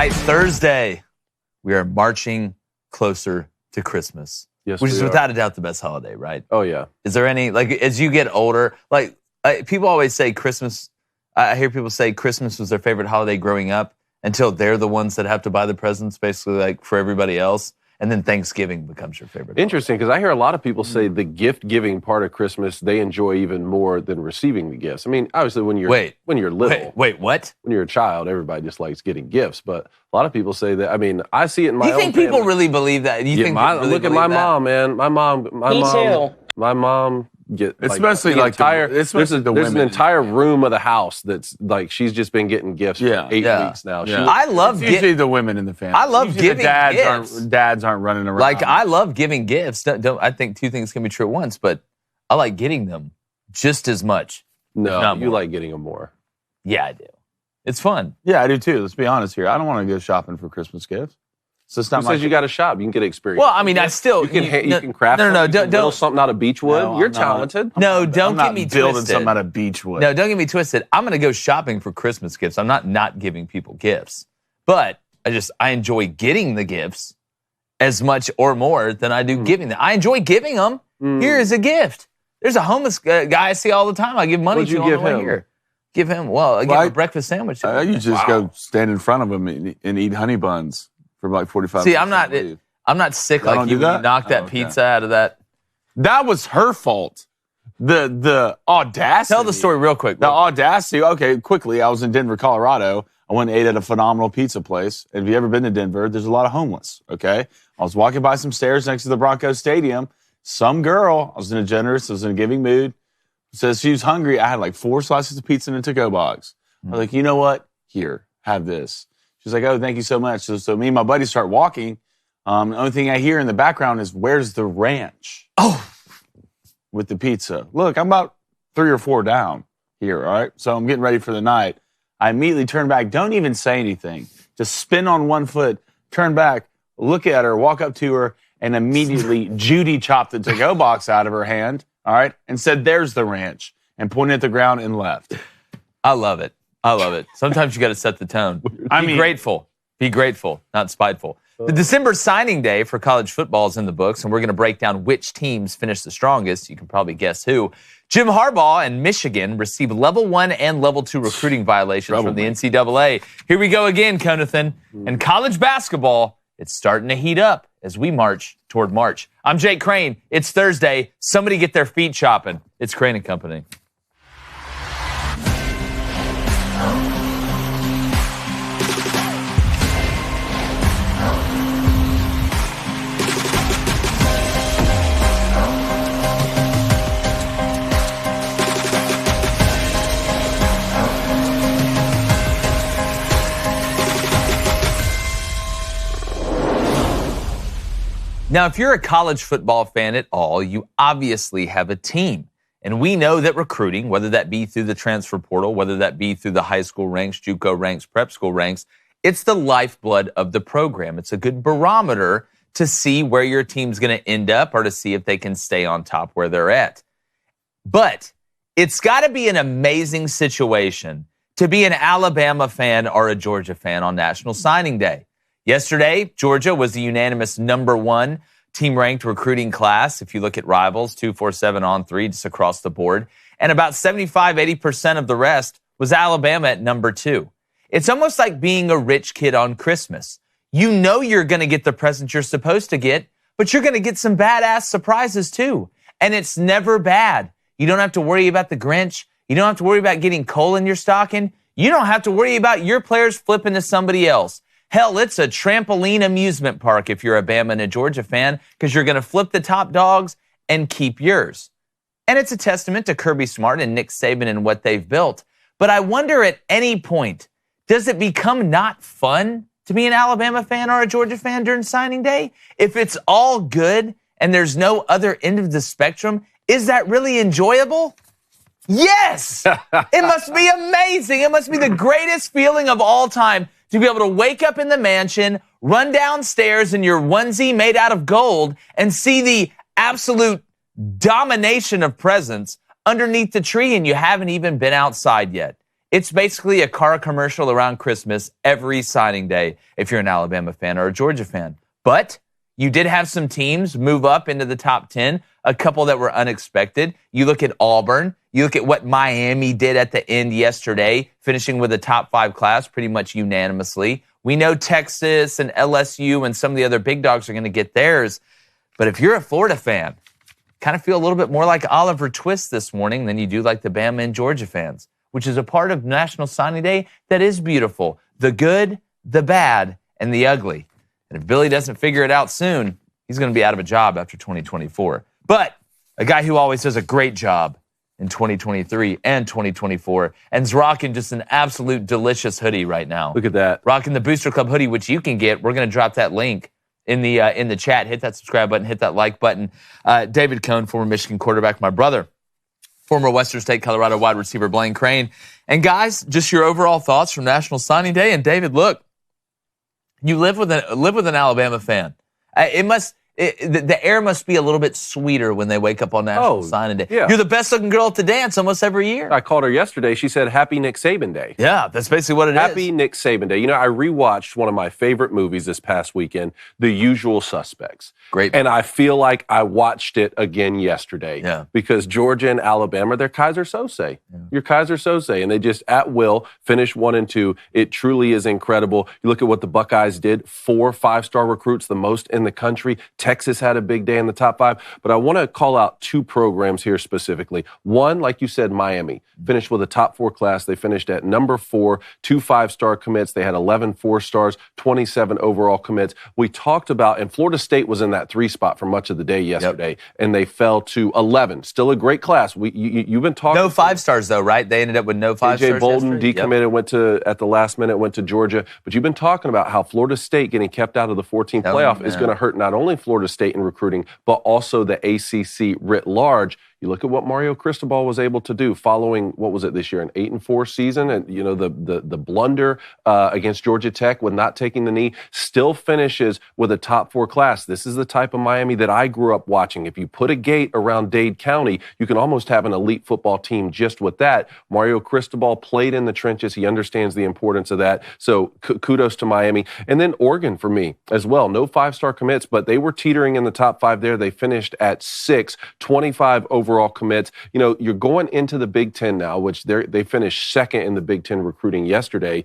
right, Thursday, we are marching closer to Christmas. Yes, which is we are. without a doubt the best holiday, right? Oh, yeah. Is there any, like, as you get older, like, people always say Christmas, I hear people say Christmas was their favorite holiday growing up until they're the ones that have to buy the presents, basically, like, for everybody else. And then Thanksgiving becomes your favorite. Interesting, because I hear a lot of people say the gift-giving part of Christmas they enjoy even more than receiving the gifts. I mean, obviously, when you're little. Wait, what? When you're a child, everybody just likes getting gifts. But a lot of people say that. I mean, I see it in my own Do you think people really believe that? Look at my mom, man. My mom. My mom get especially there's an entire room of the house that's like she's just been getting gifts for 8 weeks now. Yeah. I love usually the women in the family. I love giving gifts. Dads aren't running around. Like, I love giving gifts. I think two things can be true at once, but I like getting them just as much. No, you like getting them more. Yeah, I do. It's fun. Yeah, I do too. Let's be honest here. I don't want to go shopping for Christmas gifts. So it's not Who says you got to shop? You can get experience. Well, I mean, I still... You can craft don't build something out of beechwood. No, You're talented. No, don't get me twisted. building something out of beechwood. No, don't get me twisted. I'm going to go shopping for Christmas gifts. I'm not giving people gifts. But I enjoy getting the gifts as much or more than I do giving them. I enjoy giving them. Here is a gift. There's a homeless guy I see all the time. I give money to on the way here. Give him, I give him a breakfast sandwich. You just go stand in front of him and eat honey buns for like 45 minutes. See, I'm not sick like you. You knocked that pizza out of that. That was her fault. The audacity. Tell the story real quick. The audacity. Okay, quickly. I was in Denver, Colorado. I went and ate at a phenomenal pizza place. And if you've ever been to Denver, there's a lot of homeless, okay? I was walking by some stairs next to the Broncos Stadium. Some girl, I was in a giving mood, says she was hungry. I had like 4 slices of pizza in a to-go box. I was like, you know what? Here, have this. She's like, oh, thank you so much. So me and my buddy start walking. The only thing I hear in the background is, where's the ranch? Oh, with the pizza. Look, I'm about 3 or 4 down here, all right? So I'm getting ready for the night. I immediately turn back. Don't even say anything. Just spin on one foot, turn back, look at her, walk up to her, and immediately Judy chopped the to-go box out of her hand, all right, and said, there's the ranch, and pointed at the ground and left. I love it. Sometimes you got to set the tone. Be grateful. Be grateful, not spiteful. The December signing day for college football is in the books, and we're going to break down which teams finished the strongest. You can probably guess who. Jim Harbaugh and Michigan received Level 1 and Level 2 recruiting violations from the NCAA. Here we go again, Conathan. And college basketball, it's starting to heat up as we march toward March. I'm Jake Crane. It's Thursday. Somebody get their feet chopping. It's Crane & Company. Now, if you're a college football fan at all, you obviously have a team. And we know that recruiting, whether that be through the transfer portal, whether that be through the high school ranks, JUCO ranks, prep school ranks, it's the lifeblood of the program. It's a good barometer to see where your team's going to end up or to see if they can stay on top where they're at. But it's got to be an amazing situation to be an Alabama fan or a Georgia fan on National Signing Day. Yesterday, Georgia was the unanimous #1 team-ranked recruiting class. If you look at Rivals, 247 on 3, just across the board. And about 75-80% of the rest was Alabama at #2. It's almost like being a rich kid on Christmas. You know you're going to get the present you're supposed to get, but you're going to get some badass surprises too. And it's never bad. You don't have to worry about the Grinch. You don't have to worry about getting coal in your stocking. You don't have to worry about your players flipping to somebody else. Hell, it's a trampoline amusement park if you're a Bama and a Georgia fan, because you're going to flip the top dogs and keep yours. And it's a testament to Kirby Smart and Nick Saban and what they've built. But I wonder at any point, does it become not fun to be an Alabama fan or a Georgia fan during signing day? If it's all good and there's no other end of the spectrum, is that really enjoyable? Yes! It must be amazing. It must be the greatest feeling of all time to be able to wake up in the mansion, run downstairs in your onesie made out of gold, and see the absolute domination of presents underneath the tree, and you haven't even been outside yet. It's basically a car commercial around Christmas every signing day if you're an Alabama fan or a Georgia fan. But you did have some teams move up into the top 10, a couple that were unexpected. You look at Auburn. You look at what Miami did at the end yesterday, finishing with a top 5 class pretty much unanimously. We know Texas and LSU and some of the other big dogs are going to get theirs. But if you're a Florida fan, kind of feel a little bit more like Oliver Twist this morning than you do like the Bama and Georgia fans, which is a part of National Signing Day that is beautiful. The good, the bad, and the ugly. And if Billy doesn't figure it out soon, he's going to be out of a job after 2024. But a guy who always does a great job in 2023 and 2024 and is rocking just an absolute delicious hoodie right now. Look at that. Rocking the Booster Club hoodie, which you can get. We're going to drop that link in the chat. Hit that subscribe button, hit that like button. David Cohn, former Michigan quarterback, my brother, former Western State, Colorado wide receiver Blaine Crane. And guys, just your overall thoughts from National Signing Day. And David, look, you live with an Alabama fan. The air must be a little bit sweeter when they wake up on National Signing Day. Yeah. You're the best looking girl at the dance almost every year. I called her yesterday. She said, "Happy Nick Saban Day." Yeah, that's basically what it is. Happy Nick Saban Day. You know, I rewatched one of my favorite movies this past weekend, The Usual Suspects. Great. And I feel like I watched it again yesterday. Yeah. Because Georgia and Alabama, they're Kaiser Sose. Yeah. You're Kaiser Sose. And they just, at will, finish 1 and 2. It truly is incredible. You look at what the Buckeyes did. 4 5-star recruits, the most in the country. Texas had a big day in the top 5. But I want to call out 2 programs here specifically. One, like you said, Miami finished with a top 4 class. They finished at number 4, 2 5-star commits. They had 11 4-stars, 27 overall commits. We talked about, and Florida State was in that 3 spot for much of the day yesterday, and they fell to 11. Still a great class. You've been talking. No 5-stars though, right? They ended up with no 5-stars. AJ Bolden decommitted, at the last minute, went to Georgia. But you've been talking about how Florida State getting kept out of the 14th playoff is going to hurt not only Florida State in recruiting, but also the ACC writ large. You look at what Mario Cristobal was able to do following, what was it this year, an 8-4 season, and you know the blunder against Georgia Tech with not taking the knee, still finishes with a top 4 class. This is the type of Miami that I grew up watching. If you put a gate around Dade County, you can almost have an elite football team just with that. Mario Cristobal played in the trenches. He understands the importance of that. So kudos to Miami. And then Oregon for me as well. No 5-star commits, but they were teetering in the top 5 there. They finished at 6, 25 overall commits. You know, you're going into the Big Ten now, which they finished 2nd in the Big Ten recruiting yesterday.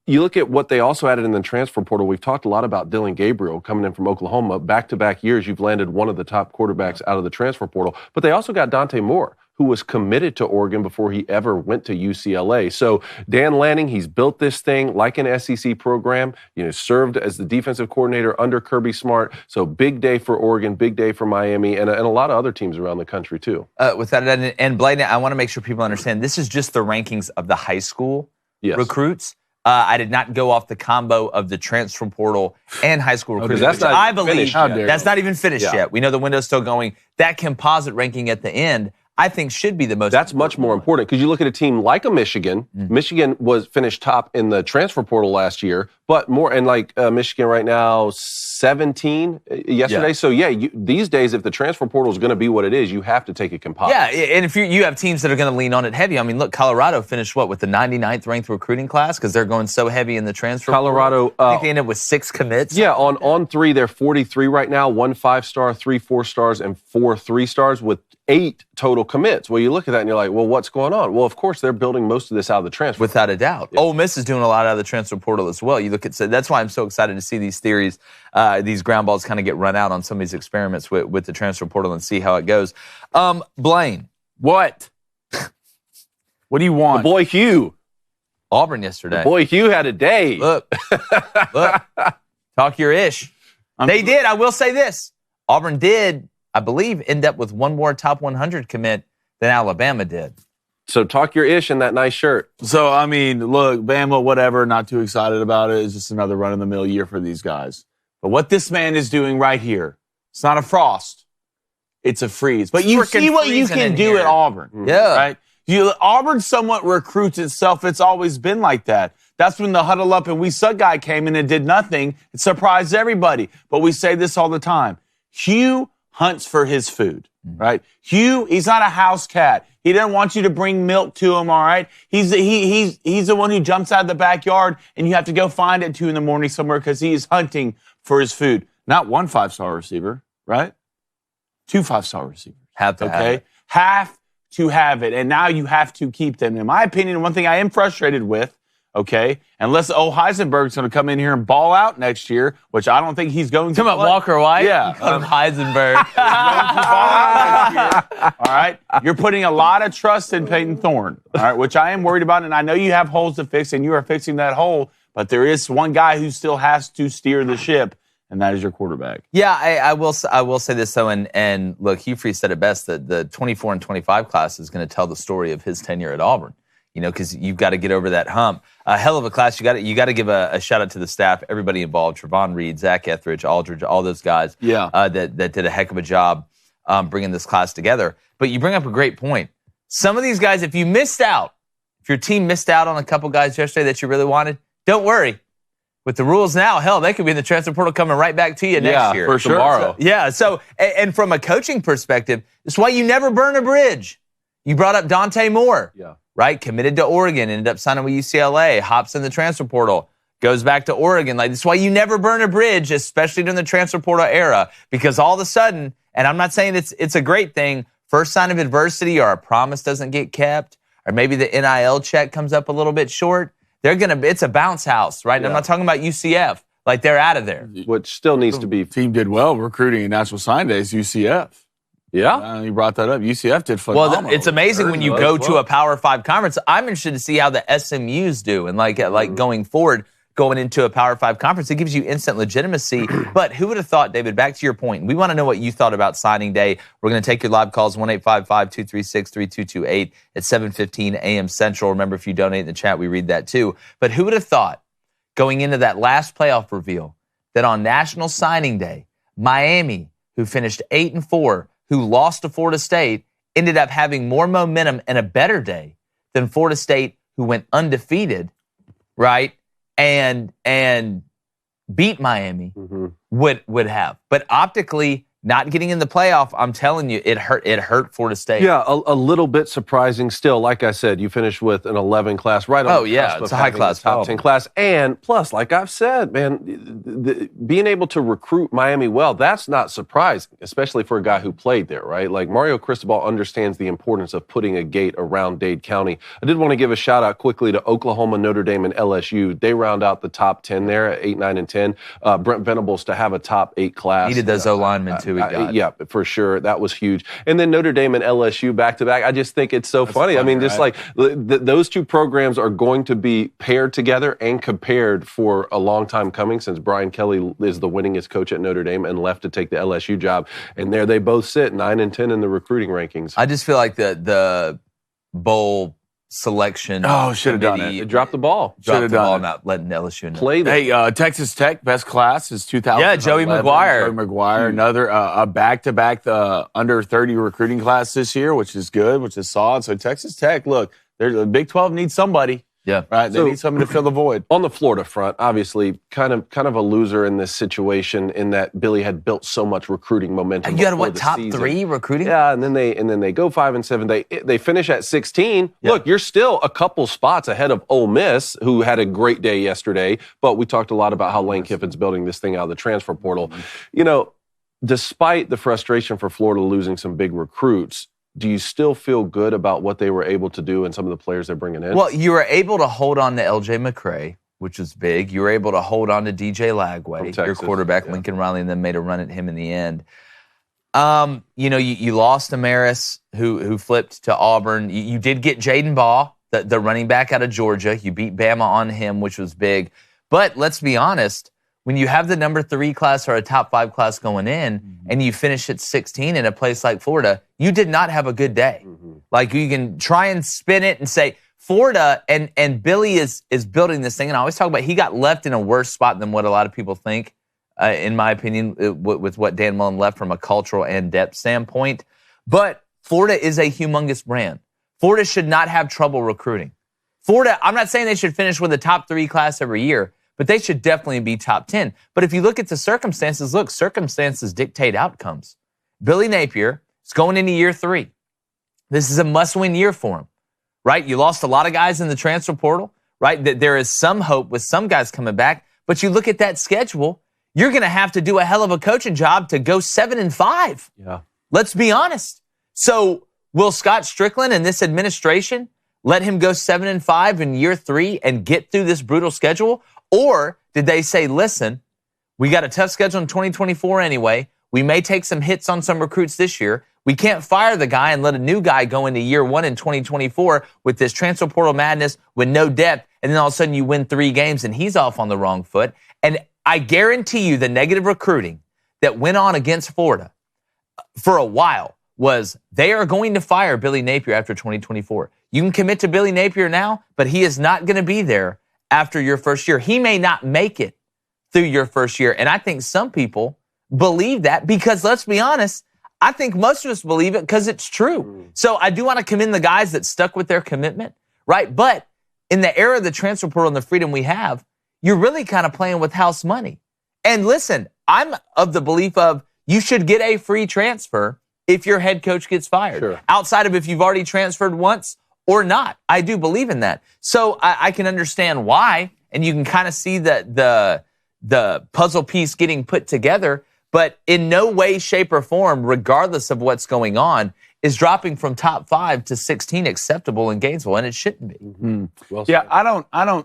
You look at what they also added in the transfer portal. We've talked a lot about Dylan Gabriel coming in from Oklahoma. Back-to-back years, you've landed one of the top quarterbacks out of the transfer portal. But they also got Dante Moore, who was committed to Oregon before he ever went to UCLA. So Dan Lanning, he's built this thing like an SEC program, served as the defensive coordinator under Kirby Smart. So big day for Oregon, big day for Miami, and a lot of other teams around the country too. With that, and Blaine, I want to make sure people understand, this is just the rankings of the high school recruits. I did not go off the combo of the transfer portal and high school recruits. That's not I believe that's not even finished yet. We know the window's still going. That composite ranking at the end, I think, should be the most. That's much more important because you look at a team like a Michigan. Michigan was finished top in the transfer portal last year, but more, and like Michigan right now, 17 yesterday. Yeah. So these days, if the transfer portal is going to be what it is, you have to take a composite. Yeah, and if you have teams that are going to lean on it heavy, I mean, look, Colorado finished with the 99th ranked recruiting class because they're going so heavy in the transfer. Colorado, I think they ended up with 6 commits. Yeah, on 3, they're 43 right now. 1 5-star, 3 4-stars, and 4 3-stars with 8 total commits. Well, you look at that and you're like, well, what's going on? Well, of course, they're building most of this out of the transfer. Without a doubt. Yeah. Ole Miss is doing a lot out of the transfer portal as well. You look at, so that's why I'm so excited to see these theories, these ground balls kind of get run out on some of these experiments with the transfer portal and see how it goes. Blaine. What? What do you want? The boy Hugh. Auburn yesterday. The boy Hugh had a day. Look. Talk your ish. They did. I will say this. Auburn did, I believe, end up with one more top 100 commit than Alabama did. So talk your ish in that nice shirt. So, I mean, look, Bama, whatever, not too excited about it. It's just another run-of-the-mill year for these guys. But what this man is doing right here, it's not a Frost. It's a freeze. But you see what you can do at Auburn. Yeah. Right? Auburn somewhat recruits itself. It's always been like that. That's when the huddle up and we suck guy came in and did nothing. It surprised everybody. But we say this all the time. Hugh hunts for his food, right? Hugh, he's not a house cat. He doesn't want you to bring milk to him, all right? He's the one who jumps out of the backyard and you have to go find it at 2 a.m. somewhere because he is hunting for his food. Not one 5-star receiver, right? 2 5-star receivers. Have to have it. Have to have it. And now you have to keep them. In my opinion, one thing I am frustrated with, okay, unless Heisenberg's going to come in here and ball out next year, which I don't think he's going to. Talking about Walker White? Yeah. Heisenberg. All right? You're putting a lot of trust in Peyton Thorne, all right, which I am worried about. And I know you have holes to fix, and you are fixing that hole. But there is one guy who still has to steer the ship, and that is your quarterback. Yeah, I will say this, though, and look, Hugh Freeze said it best, that the 24 and 25 class is going to tell the story of his tenure at Auburn. You know, because you've got to get over that hump. A hell of a class. You got to give a shout out to the staff, everybody involved: Trevon Reed, Zach Etheridge, Aldridge, all those guys. Yeah. That did a heck of a job bringing this class together. But you bring up a great point. Some of these guys, if your team missed out on a couple guys yesterday that you really wanted, don't worry. With the rules now, hell, they could be in the transfer portal coming right back to you next year. For sure. Tomorrow. So and from a coaching perspective, it's why you never burn a bridge. You brought up Dante Moore. Yeah. Right? Committed to Oregon, ended up signing with UCLA, hops in the transfer portal, goes back to Oregon. Like, that's why you never burn a bridge, especially during the transfer portal era, because all of a sudden, and I'm not saying it's a great thing, first sign of adversity or a promise doesn't get kept, or maybe the NIL check comes up a little bit short, it's a bounce house, right? Yeah. I'm not talking about UCF. Like, they're out of there. Which still needs to be. Team did well recruiting in National Sign Days, UCF. Yeah. You brought that up. UCF did phenomenal. Well, it's amazing when you go to a Power 5 conference. I'm interested to see how the SMUs do. And like going forward, going into a Power 5 conference, it gives you instant legitimacy. But who would have thought, David, back to your point, we want to know what you thought about signing day. We're going to take your live calls, 1-855-236-3228 at 7:15 a.m. Central. Remember, if you donate in the chat, we read that too. But who would have thought, going into that last playoff reveal, that on National Signing Day, Miami, who finished 8-4, who lost to Florida State, ended up having more momentum and a better day than Florida State, who went undefeated, right, and beat Miami, would have. But optically, not getting in the playoff, I'm telling you, it hurt Florida State. Yeah, a little bit surprising still. Like I said, you finished with an 11 class, right on the cusp it's a high-class top 10 class. And plus, like I've said, man, being able to recruit Miami well, that's not surprising, especially for a guy who played there, right? Like, Mario Cristobal understands the importance of putting a gate around Dade County. I did want to give a shout-out quickly to Oklahoma, Notre Dame, and LSU. They round out the top 10 there at 8, 9, and 10. Brent Venables to have a top 8 class. Needed those O-linemen, too. Yeah, for sure. That was huge. And then Notre Dame and LSU back-to-back. I just think it's so funny. I mean, just like those two programs are going to be paired together and compared for a long time coming, since Brian Kelly is the winningest coach at Notre Dame and left to take the LSU job. And there they both sit, 9 and 10 in the recruiting rankings. I just feel like the bowl selection. Should have done it. They dropped the ball. Dropped the ball, not letting LSU know. Play them. Hey, Texas Tech, best class is 2000. Yeah, Joey McGuire. Joey McGuire, another a back-to-back under 30 recruiting class this year, which is good, which is solid. So Texas Tech, look, the Big 12 needs somebody. Yeah. Right. They need something to fill the void. On the Florida front, obviously, kind of a loser in this situation, in that Billy had built so much recruiting momentum. You got top season. 3 recruiting? Yeah, and then they go 5 and 7. They finish at 16. Yeah. Look, you're still a couple spots ahead of Ole Miss, who had a great day yesterday. But we talked a lot about how Lane Kiffin's building this thing out of the transfer portal. You know, despite the frustration for Florida losing some big recruits, do you still feel good about what they were able to do and some of the players they're bringing in? Well, you were able to hold on to L.J. McCray, which was big. You were able to hold on to DJ Lagway, your quarterback, Lincoln Riley, and then made a run at him in the end. You lost Amaris, who flipped to Auburn. You did get Jaden Baugh, the running back out of Georgia. You beat Bama on him, which was big. But let's be honest, when you have the number 3 class or a top 5 class going in, and you finish at 16 in a place like Florida, you did not have a good day. Like, you can try and spin it and say Florida and Billy is building this thing. And I always talk about, he got left in a worse spot than what a lot of people think, in my opinion, with what Dan Mullen left from a cultural and depth standpoint. But Florida is a humongous brand. Florida should not have trouble recruiting. Florida, I'm not saying they should finish with a top 3 class every year, but they should definitely be top 10. But if you look at the circumstances, circumstances dictate outcomes. Billy Napier is going into year 3. This is a must-win year for him, right? You lost a lot of guys in the transfer portal, right? There is some hope with some guys coming back, but you look at that schedule, you're going to have to do a hell of a coaching job to go 7-5. Yeah. Let's be honest. So will Scott Strickland and this administration let him go 7-5 in year 3 and get through this brutal schedule? Or did they say, listen, we got a tough schedule in 2024 anyway. We may take some hits on some recruits this year. We can't fire the guy and let a new guy go into year 1 in 2024 with this transfer portal madness with no depth. And then all of a sudden you win 3 games and he's off on the wrong foot. And I guarantee you the negative recruiting that went on against Florida for a while was they are going to fire Billy Napier after 2024. You can commit to Billy Napier now, but he is not going to be there after your first year. He may not make it through your first year. And I think some people believe that because, let's be honest, I think most of us believe it because it's true. So I do want to commend the guys that stuck with their commitment, right? But in the era of the transfer portal and the freedom we have, you're really kind of playing with house money. And listen, I'm of the belief of you should get a free transfer if your head coach gets fired. Sure. Outside of if you've already transferred once or not. I do believe in that. So I can understand why, and you can kind of see the puzzle piece getting put together, but in no way, shape, or form, regardless of what's going on, is dropping from top 5 to 16 acceptable in Gainesville, and it shouldn't be. Mm-hmm. Well, yeah,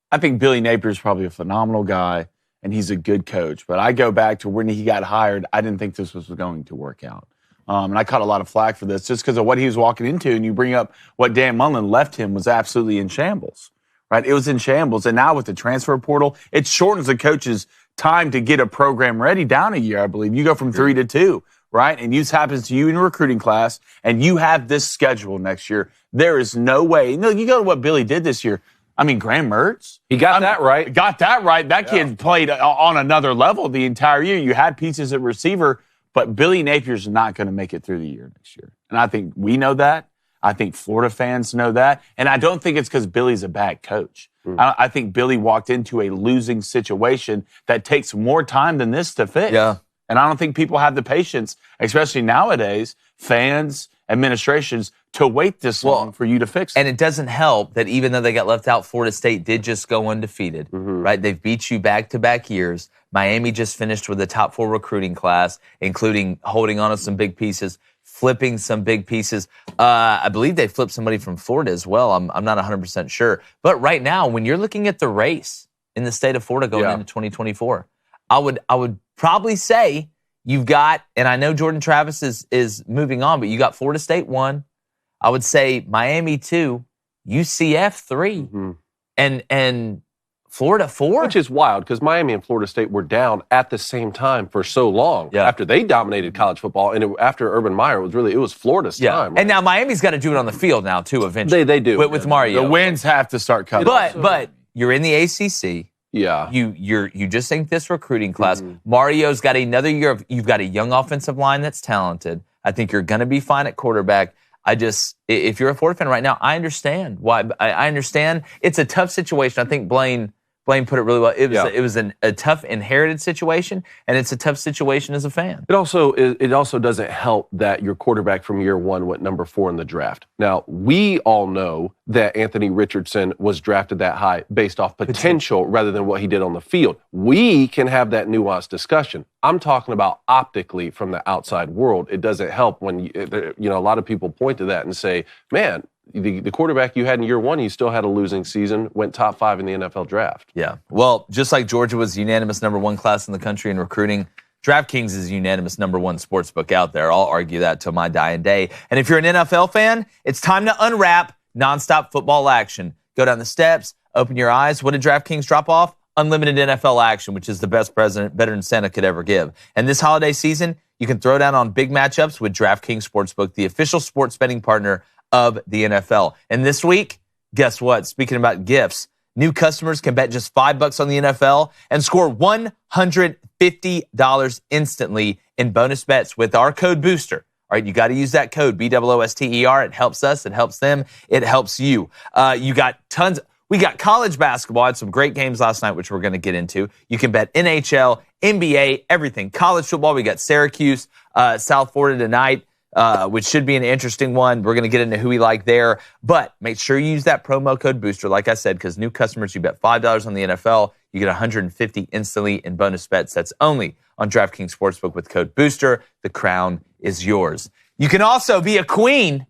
I think Billy Napier is probably a phenomenal guy, and he's a good coach. But I go back to when he got hired, I didn't think this was going to work out. And I caught a lot of flack for this just because of what he was walking into. And you bring up what Dan Mullen left him was absolutely in shambles, right? It was in shambles. And now with the transfer portal, it shortens the coach's time to get a program ready down a year, I believe. You go from 3 to 2, right? And this happens to you in a recruiting class, and you have this schedule next year. There is no way. No, you go to what Billy did this year. I mean, Graham Mertz. He got that right. Got that right. That kid played on another level the entire year. You had pieces at receiver, but Billy Napier's not going to make it through the year next year. And I think we know that. I think Florida fans know that. And I don't think it's because Billy's a bad coach. I think Billy walked into a losing situation that takes more time than this to fix. Yeah. And I don't think people have the patience, especially nowadays, fans, administrations, to wait this long for you to fix it. And it doesn't help that even though they got left out, Florida State did just go undefeated, right? They've beat you back-to-back years. Miami just finished with a top 4 recruiting class, including holding on to some big pieces, flipping some big pieces. I believe they flipped somebody from Florida as well. I'm not 100% sure. But right now, when you're looking at the race in the state of Florida going into 2024, I would probably say you've got, and I know Jordan Travis is moving on, but you got Florida State 1. I would say Miami 2, UCF 3, and Florida 4. Which is wild because Miami and Florida State were down at the same time for so long after they dominated college football. And after Urban Meyer, it was Florida's time. Right? And now Miami's got to do it on the field now, too, eventually. They do. With Mario. The wins have to start coming. But you're in the ACC. Yeah. You just think this recruiting class. Mario's got another year of, you've got a young offensive line that's talented. I think you're going to be fine at quarterback. If you're a Florida fan right now, I understand why. I understand it's a tough situation. I think Blaine put it really well. It was a tough inherited situation, and it's a tough situation as a fan. It also doesn't help that your quarterback from year 1 went number 4 in the draft. Now, we all know that Anthony Richardson was drafted that high based off potential rather than what he did on the field. We can have that nuanced discussion. I'm talking about optically from the outside world. It doesn't help when a lot of people point to that and say, man, the quarterback you had in year 1, you still had a losing season, went top 5 in the NFL draft. Yeah. Well, just like Georgia was unanimous number 1 class in the country in recruiting, DraftKings is unanimous number 1 sportsbook out there. I'll argue that till my dying day. And if you're an NFL fan, it's time to unwrap nonstop football action. Go down the steps, open your eyes. What did DraftKings drop off? Unlimited NFL action, which is the best present better than Santa could ever give. And this holiday season, you can throw down on big matchups with DraftKings Sportsbook, the official sports betting partner of the NFL. And this week, guess what? Speaking about gifts, new customers can bet just $5 on the NFL and score $150 instantly in bonus bets with our code BOOSTER. All right, you got to use that code, BOOSTER. It helps us, it helps them, it helps you. You got tons. We got college basketball. I had some great games last night, which we're going to get into. You can bet NHL, NBA, everything. College football, we got Syracuse, South Florida tonight, which should be an interesting one. We're going to get into who we like there. But make sure you use that promo code BOOSTER, like I said, because new customers, you bet $5 on the NFL, you get $150 instantly in bonus bets. That's only on DraftKings Sportsbook with code BOOSTER. The crown is yours. You can also be a queen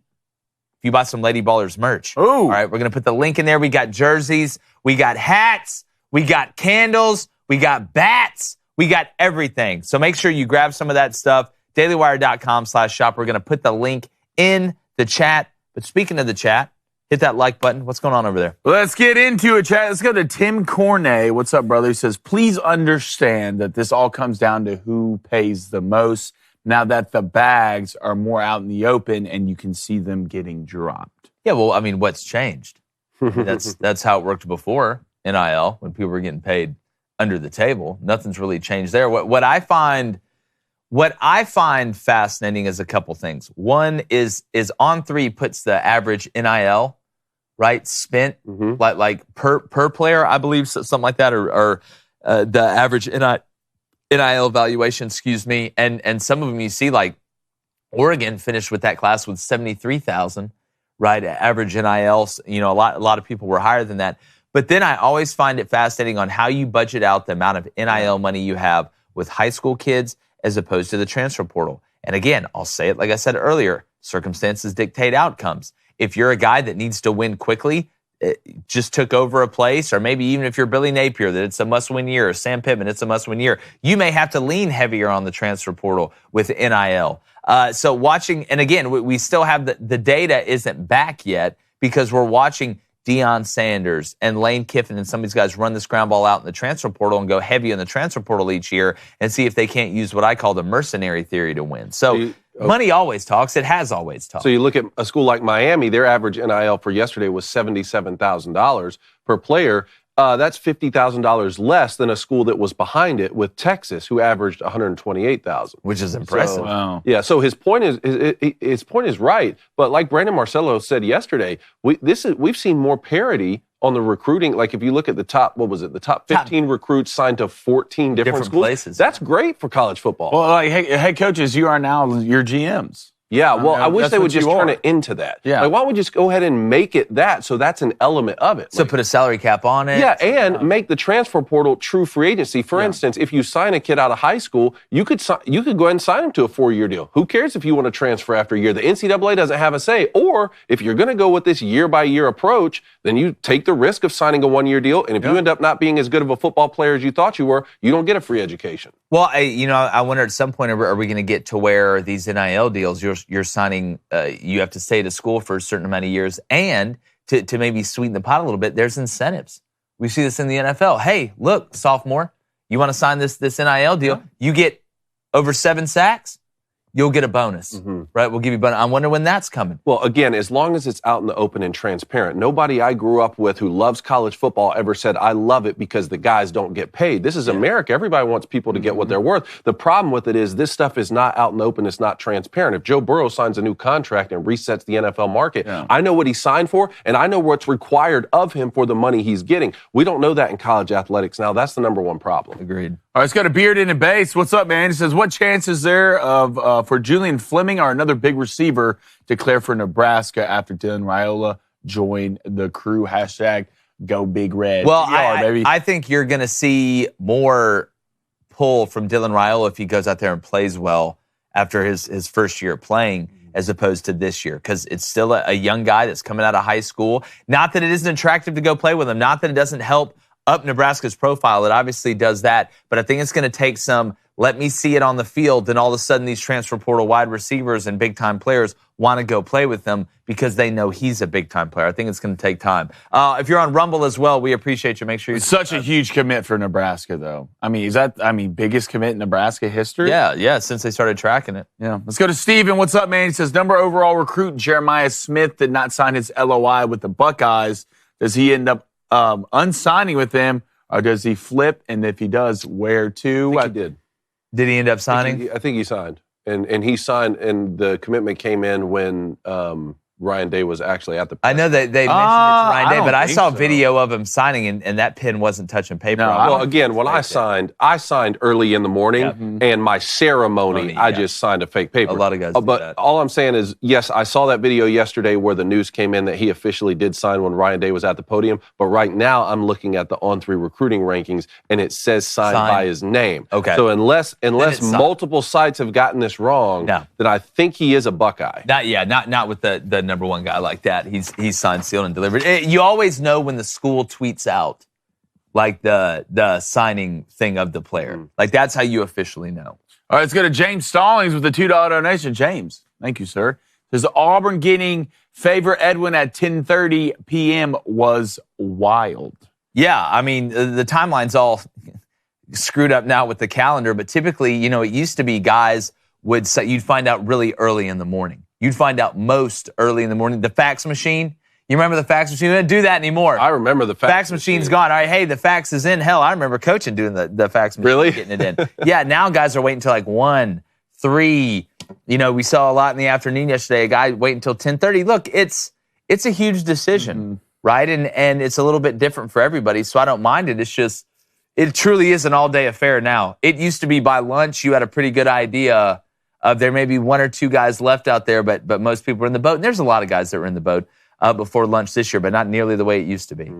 if you buy some Lady Ballers merch. Ooh. All right, we're going to put the link in there. We got jerseys, we got hats, we got candles, we got bats, we got everything. So make sure you grab some of that stuff. DailyWire.com/shop. We're going to put the link in the chat. But speaking of the chat, hit that like button. What's going on over there? Let's get into it, chat. Let's go to Tim Cornay. What's up, brother? He says, please understand that this all comes down to who pays the most now that the bags are more out in the open and you can see them getting dropped. Yeah, well, I mean, what's changed? That's how it worked before, NIL, when people were getting paid under the table. Nothing's really changed there. What I find fascinating is a couple things. One is On3 puts the average NIL, right, spent like per player, I believe, something like that, or the average NIL valuation, and some of them you see, like Oregon finished with that class with $73,000, right? Average NIL, a lot of people were higher than that. But then I always find it fascinating on how you budget out the amount of NIL money you have with high school kids as opposed to the transfer portal. And again, I'll say it like I said earlier, circumstances dictate outcomes. If you're a guy that needs to win quickly, just took over a place, or maybe even if you're Billy Napier, that it's a must-win year, or Sam Pittman, it's a must-win year, you may have to lean heavier on the transfer portal with NIL. So watching, and again, we still have the data isn't back yet because we're watching Deion Sanders and Lane Kiffin and some of these guys run this ground ball out in the transfer portal and go heavy in the transfer portal each year and see if they can't use what I call the mercenary theory to win. So money always talks. It has always talked. So you look at a school like Miami, their average NIL for yesterday was $77,000 per player. That's $50,000 less than a school that was behind it with Texas, who averaged $128,000, which is impressive. So, wow. Yeah. So his point is right. But like Brandon Marcello said yesterday, we've seen more parity on the recruiting. Like if you look at the top, the top 15 recruits signed to 14 different schools. Places. That's great for college football. Well, like head coaches, you are now your GMs. Yeah, well, I wish they would just turn are. it into that. Yeah. Like, why don't we just go ahead and make it that, so that's an element of it. So like, put a salary cap on it. Yeah, and make the transfer portal true free agency. For instance, if you sign a kid out of high school, you could go ahead and sign him to a 4-year deal. Who cares if you want to transfer after a year? The NCAA doesn't have a say. Or if you're going to go with this year-by-year approach, then you take the risk of signing a 1-year deal, and if you end up not being as good of a football player as you thought you were, you don't get a free education. Well, I wonder at some point, are we going to get to where these NIL deals, you're signing, you have to stay at a school for a certain amount of years, and to maybe sweeten the pot a little bit, there's incentives. We see this in the NFL. Hey, look, sophomore, you want to sign this NIL deal? You get over 7 sacks, you'll get a bonus, right? We'll give you a bonus. I wonder when that's coming. Well, again, as long as it's out in the open and transparent, nobody I grew up with who loves college football ever said, I love it because the guys don't get paid. This is America. Everybody wants people to get what they're worth. The problem with it is this stuff is not out in the open. It's not transparent. If Joe Burrow signs a new contract and resets the NFL market, I know what he signed for, and I know what's required of him for the money he's getting. We don't know that in college athletics now. That's the number one problem. Agreed. All right, let's go to Beard in the Base. What's up, man? He says, what chance is there of for Julian Fleming or another big receiver declare for Nebraska after Dylan Raiola joined the crew? #Go Big Red. Well, I think you're going to see more pull from Dylan Raiola if he goes out there and plays well after his first year playing as opposed to this year, because it's still a young guy that's coming out of high school. Not that it isn't attractive to go play with him. Not that it doesn't help up Nebraska's profile. It obviously does that. But I think it's going to take some, let me see it on the field, then all of a sudden these transfer portal wide receivers and big-time players want to go play with them because they know he's a big-time player. I think it's going to take time. If you're on Rumble as well, we appreciate you. Make sure you... Such a huge commit for Nebraska, though. I mean, biggest commit in Nebraska history? Yeah, since they started tracking it. Yeah. Let's go to Steven. What's up, man? He says, number overall recruit Jeremiah Smith did not sign his LOI with the Buckeyes. Does he end up unsigning with them, or does he flip? And if he does, where to? I think he did. Did he end up signing? I think he signed. And he signed, and the commitment came in when Ryan Day was actually at the I know that they mentioned it to Ryan Day, but I saw a video of him signing, and that pen wasn't touching paper. No, well, again, when I signed early in the morning, and my ceremony, I just signed a fake paper. A lot of guys do but that. All I'm saying is, yes, I saw that video yesterday where the news came in that he officially did sign when Ryan Day was at the podium. But right now, I'm looking at the On3 recruiting rankings, and it says signed by his name. Okay. So unless multiple sites have gotten this wrong, then I think he is a Buckeye. Not with the number one guy like that. He's signed, sealed, and delivered. You always know when the school tweets out like the signing thing of the player. Like that's how you officially know. All right, let's go to James Stallings with the $2 donation. James, thank you, sir. Says Auburn getting Favor Edwin at 10:30 p.m. was wild. Yeah, I mean the timeline's all screwed up now with the calendar, but typically, it used to be guys would say you'd find out really early in the morning. You'd find out most early in the morning. The fax machine, you remember the fax machine? We don't do that anymore. I remember the fax machine's gone. All right, hey, the fax is in. Hell, I remember coaching doing the fax machine. Really? Getting it in. Yeah, now guys are waiting until like 1, 3. We saw a lot in the afternoon yesterday. A guy waiting until 10:30. Look, it's a huge decision, right? And it's a little bit different for everybody, so I don't mind it. It's just, it truly is an all-day affair now. It used to be by lunch, you had a pretty good idea of there may be 1 or 2 guys left out there, but most people were in the boat. And there's a lot of guys that were in the boat before lunch this year, but not nearly the way it used to be.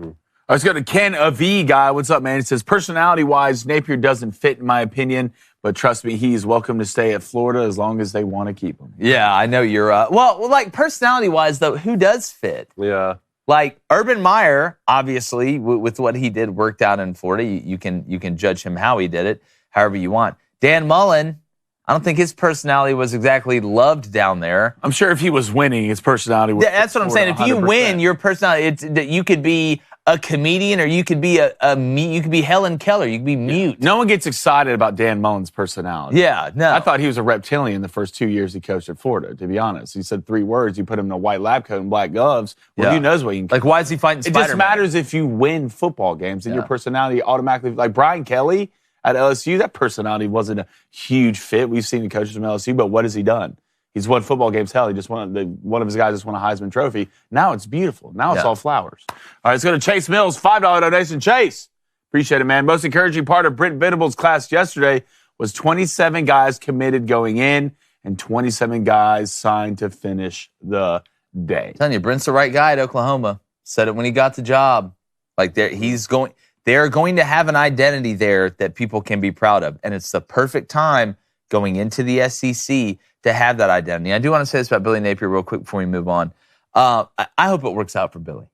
Let's go to Ken, a V guy. What's up, man? He says, personality-wise, Napier doesn't fit, in my opinion, but trust me, he's welcome to stay at Florida as long as they want to keep him. Yeah, I know you're well, like personality-wise, though, who does fit? Yeah. Like Urban Meyer, obviously, with what he did, worked out in Florida. You can judge him how he did it, however you want. Dan Mullen, I don't think his personality was exactly loved down there. I'm sure if he was winning, his personality would. Yeah, that's what I'm saying. 100%. If you win, your personality, that you could be a comedian, or you could be you could be Helen Keller. You could be mute. No one gets excited about Dan Mullen's personality. Yeah, no. I thought he was a reptilian the first 2 years he coached at Florida, to be honest. He said 3 words. You put him in a white lab coat and black gloves. Well, who knows what you can. Like, why is he fighting Spider-Man? It just matters if you win football games and your personality automatically, like Brian Kelly at LSU, that personality wasn't a huge fit. We've seen the coaches from LSU, but what has he done? He's won football games. Hell, he just won. One of his guys just won a Heisman Trophy. Now it's beautiful. Now it's all flowers. All right, let's go to Chase Mills. $5 donation. Chase, appreciate it, man. Most encouraging part of Brent Venables' class yesterday was 27 guys committed going in and 27 guys signed to finish the day. I'm telling you, Brent's the right guy at Oklahoma. Said it when he got the job. Like they're going to have an identity there that people can be proud of, and it's the perfect time going into the SEC to have that identity. I do want to say this about Billy Napier real quick before we move on. I hope it works out for Billy.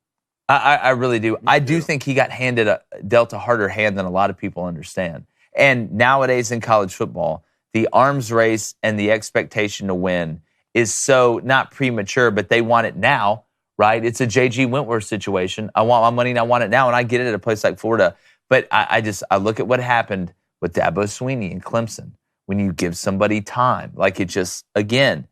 I really do. I do think he got dealt a harder hand than a lot of people understand. And nowadays in college football, the arms race and the expectation to win is so not premature, but they want it now, right? It's a J.G. Wentworth situation. I want my money and I want it now, and I get it at a place like Florida. But I look at what happened with Dabo Swinney and Clemson. When you give somebody time, like it just, again,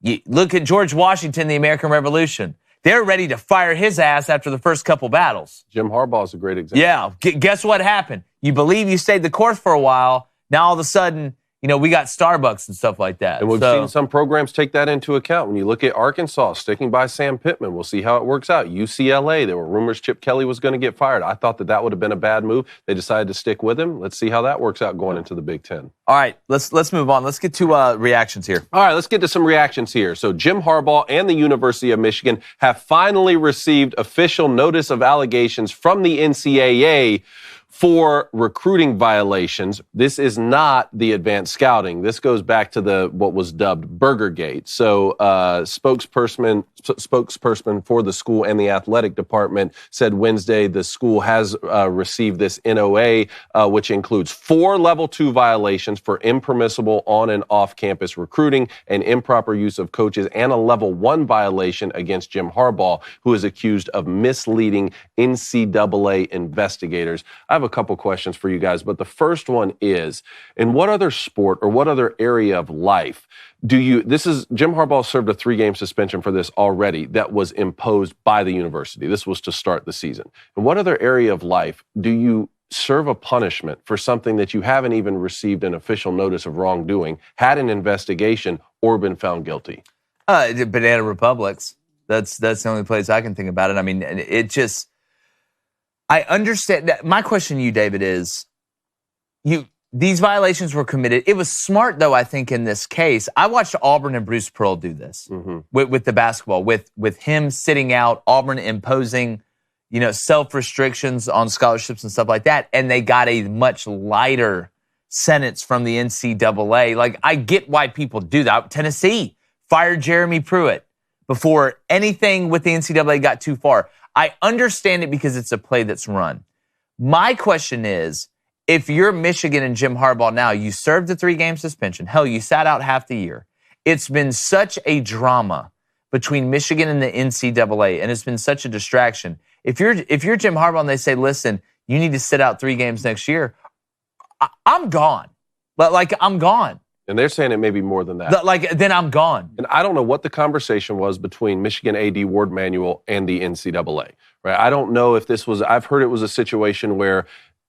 you look at George Washington, the American Revolution. They're ready to fire his ass after the first couple battles. Jim Harbaugh is a great example. Yeah. Guess what happened? You believe you stayed the course for a while. Now all of a sudden, we got Starbucks and stuff like that. And we've seen some programs take that into account. When you look at Arkansas sticking by Sam Pittman, we'll see how it works out. UCLA, there were rumors Chip Kelly was going to get fired. I thought that would have been a bad move. They decided to stick with him. Let's see how that works out going into the Big Ten. All right, let's move on. Let's get to reactions here. All right, let's get to some reactions here. So Jim Harbaugh and the University of Michigan have finally received official notice of allegations from the NCAA for recruiting violations. This is not the advanced scouting. This goes back to what was dubbed Burgergate. So spokesperson for the school and the athletic department said Wednesday the school has received this NOA, which includes 4 level 2 violations for impermissible on and off campus recruiting and improper use of coaches, and a level 1 violation against Jim Harbaugh, who is accused of misleading NCAA investigators. I have a couple questions for you guys, but the first one is, in what other sport or what other area of life Jim Harbaugh served a 3-game suspension for this already that was imposed by the university. This was to start the season. In what other area of life do you serve a punishment for something that you haven't even received an official notice of wrongdoing, had an investigation, or been found guilty? Banana Republics. That's the only place I can think about it. I mean, it just, I understand that. My question to you, David, is these violations were committed. It was smart, though, I think, in this case. I watched Auburn and Bruce Pearl do this with the basketball, with him sitting out, Auburn imposing, self-restrictions on scholarships and stuff like that, and they got a much lighter sentence from the NCAA. Like, I get why people do that. Tennessee fired Jeremy Pruitt before anything with the NCAA got too far. I understand it because it's a play that's run. My question is, if you're Michigan and Jim Harbaugh now, you served the 3-game suspension. Hell, you sat out half the year. It's been such a drama between Michigan and the NCAA, and it's been such a distraction. If you're Jim Harbaugh and they say, listen, you need to sit out 3 games next year, I'm gone. But I'm gone. And they're saying it may be more than that. Then I'm gone. And I don't know what the conversation was between Michigan AD Ward Manuel and the NCAA. Right? I don't know if this was. I've heard it was a situation where,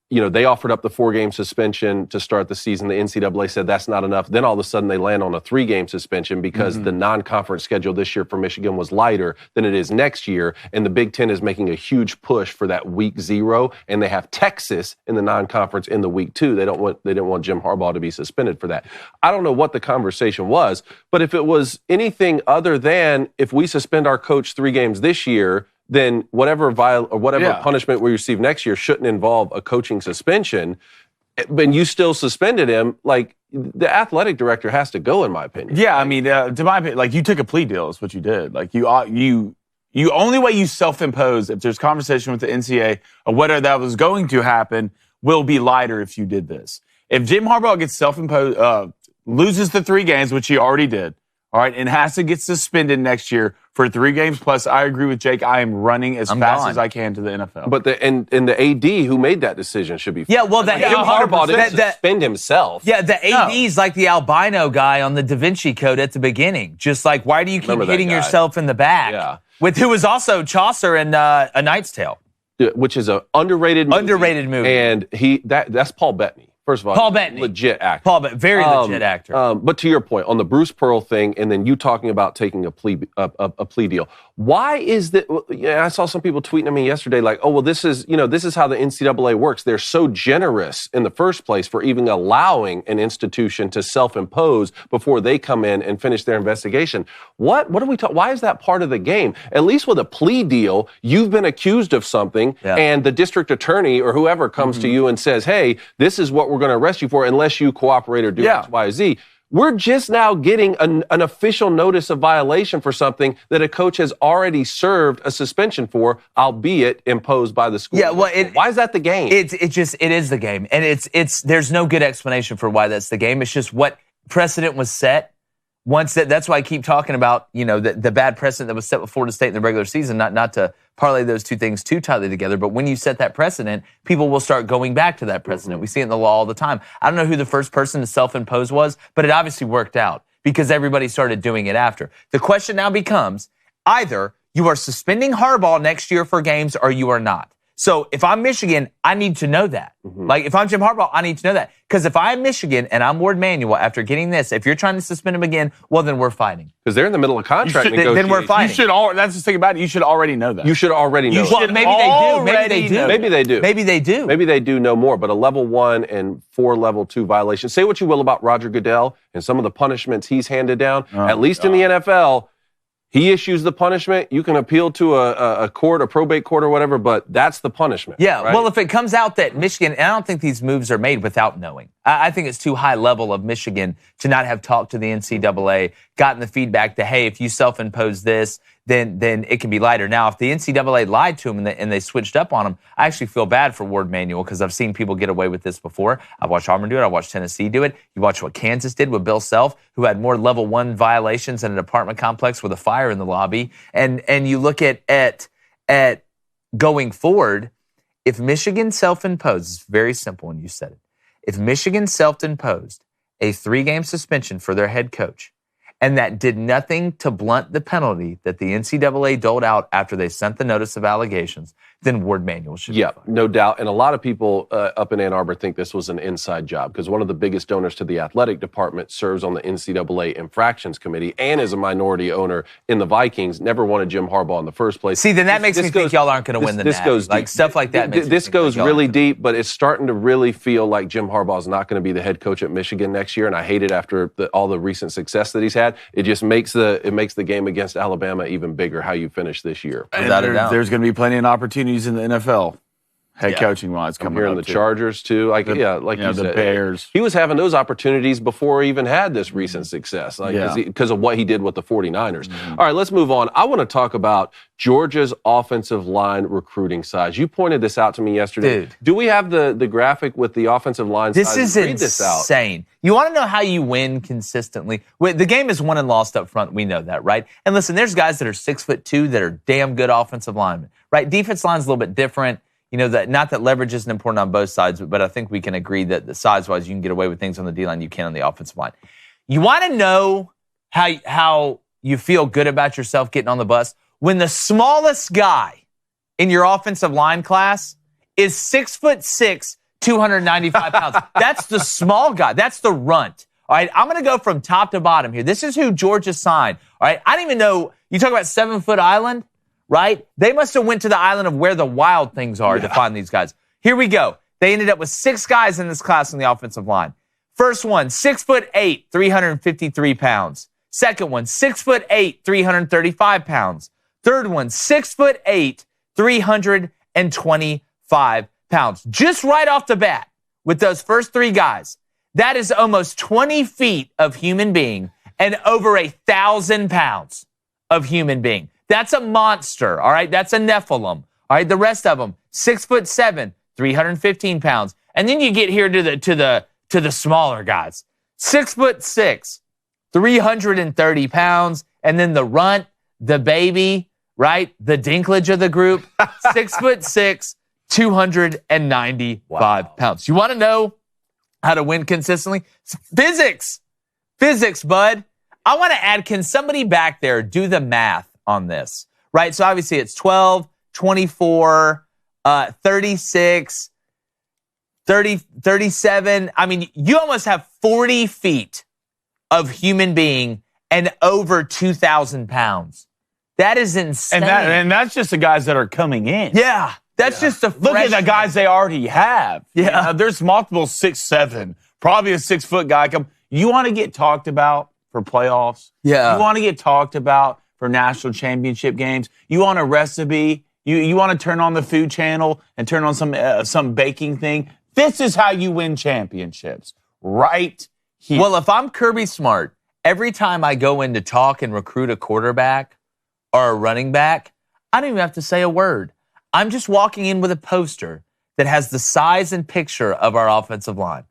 they offered up the 4-game suspension to start the season. The NCAA said that's not enough. Then all of a sudden they land on a 3-game suspension because the non-conference schedule this year for Michigan was lighter than it is next year. And the Big Ten is making a huge push for that week 0. And they have Texas in the non-conference in the week 2. They didn't want Jim Harbaugh to be suspended for that. I don't know what the conversation was, but if it was anything other than if we suspend our coach 3 games this year, then whatever punishment we receive next year shouldn't involve a coaching suspension. But you still suspended him. The athletic director has to go, in my opinion. Yeah, I mean, to my opinion, you took a plea deal is what you did. You only way you self-impose if there's conversation with the NCAA of whether that was going to happen will be lighter if you did this. If Jim Harbaugh gets self-imposed, loses the 3 games, which he already did, all right, and has to get suspended next year for 3 games plus, I agree with Jake. I am running as fast as I can to the NFL. But the AD who made that decision should be. Yeah, well, Jim Harbaugh didn't suspend himself. Yeah, the AD's like the albino guy on the Da Vinci Code at the beginning. Just why do you keep hitting yourself in the back? Yeah. Who was also Chaucer in A Knight's Tale, which is an underrated movie. And that's Paul Bettany. First of all, Paul Bettany, legit actor. Very legit actor. But to your point, on the Bruce Pearl thing, and then you talking about taking a plea deal. Why is that? I saw some people tweeting at me yesterday, this is how the NCAA works. They're so generous in the first place for even allowing an institution to self-impose before they come in and finish their investigation. What are we talking? Why is that part of the game? At least with a plea deal, you've been accused of something, and the district attorney or whoever comes to you and says, "Hey, this is what we're going to arrest you for unless you cooperate or do X, Y, Z." We're just now getting an official notice of violation for something that a coach has already served a suspension for, albeit imposed by the school. Yeah, well, why is that the game? It is the game, and there's no good explanation for why that's the game. It's just what precedent was set. That's why I keep talking about the bad precedent that was set with Florida State in the regular season. Not to parlay those two things too tightly together, but when you set that precedent, people will start going back to that precedent. We see it in the law all the time. I don't know who the first person to self-impose was, but it obviously worked out because everybody started doing it after. The question now becomes either you are suspending Harbaugh next year for games or you are not. So if I'm Michigan, I need to know that. If I'm Jim Harbaugh, I need to know that. Because if I'm Michigan and I'm Ward Manuel after getting this, if you're trying to suspend him again, well, then we're fighting. Because they're in the middle of contract negotiations. Then we're fighting. That's the thing about it. You should already know that. You should already know that. Maybe they do know more. But a level 1 and 4 level 2 violations. Say what you will about Roger Goodell and some of the punishments he's handed down. At least in the NFL, he issues the punishment. You can appeal to a court, a probate court or whatever, but that's the punishment. Yeah, right? Well, if it comes out that Michigan, and I don't think these moves are made without knowing. I think it's too high level of Michigan to not have talked to the NCAA, gotten the feedback that, hey, if you self-impose this, then it can be lighter. Now, if the NCAA lied to him and they switched up on him, I actually feel bad for Ward Manuel because I've seen people get away with this before. I've watched Auburn do it. I've watched Tennessee do it. You watch what Kansas did with Bill Self, who had more level 1 violations in an apartment complex with a fire in the lobby. And you look at going forward, if Michigan self-imposed, it's very simple, and you said it. If Michigan self-imposed a 3-game suspension for their head coach, and that did nothing to blunt the penalty that the NCAA doled out after they sent the notice of allegations, then Ward Manuel should be fired. No doubt. And a lot of people up in Ann Arbor think this was an inside job because one of the biggest donors to the athletic department serves on the NCAA infractions committee and is a minority owner in the Vikings, never wanted Jim Harbaugh in the first place. See, then that makes me think y'all aren't going to win the Natty. Like stuff like that makes This goes really deep, but it's starting to really feel like Jim Harbaugh is not going to be the head coach at Michigan next year, and I hate it after all the recent success that he's had. It just makes the game against Alabama even bigger how you finish this year. Without a doubt. There's going to be plenty of opportunities in the NFL. Head coaching wise coming here in the Chargers too, like you said, the Bears. He was having those opportunities before he even had this recent success, because of what he did with the 49ers. All right, let's move on. I want to talk about Georgia's offensive line recruiting size. You pointed this out to me yesterday. Dude. Do we have the graphic with the offensive line size? This is insane. You want to know how you win consistently? The game is won and lost up front. We know that, right? And listen, there's guys that are 6'2" that are damn good offensive linemen, right? Defense line's a little bit different. You know, that not that leverage isn't important on both sides, but I think we can agree that the size-wise, you can get away with things on the D-line you can on the offensive line. You want to know how you feel good about yourself getting on the bus? When the smallest guy in your offensive line class is 6'6", 295 pounds. That's the small guy. That's the runt. All right, I'm going to go from top to bottom here. This is who Georgia signed. All right, I don't even know. You talk about 7-foot island. Right? They must have went to the island of where the wild things are to find these guys. Here we go. They ended up with 6 guys in this class on the offensive line. First one, 6'8", 353 pounds. Second one, 6'8", 335 pounds. Third one, 6'8", 325 pounds. Just right off the bat with those first 3 guys, that is almost 20 feet of human being and over 1,000 pounds of human being. That's a monster, all right? That's a Nephilim, all right? The rest of them, 6'7", 315 pounds. And then you get here to the smaller guys. 6'6", 330 pounds. And then the runt, the baby, right? The dinklage of the group, 6'6", 295 pounds. You want to know how to win consistently? Physics, bud. I want to add, can somebody back there do the math on this, right? So obviously it's 12, 24, 36, 30, 37. I mean, you almost have 40 feet of human being and over 2,000 pounds. That is insane. And that's just the guys that are coming in. Yeah. That's just the Look at the guys they already have. Yeah. You know, there's multiple 6'7", probably a 6-foot guy come. You want to get talked about for playoffs? Yeah. You want to get talked about for national championship games? You want a recipe? You want to turn on the Food Channel and turn on some baking thing? This is how you win championships, right here. Well, if I'm Kirby Smart, every time I go in to talk and recruit a quarterback or a running back, I don't even have to say a word. I'm just walking in with a poster that has the size and picture of our offensive line.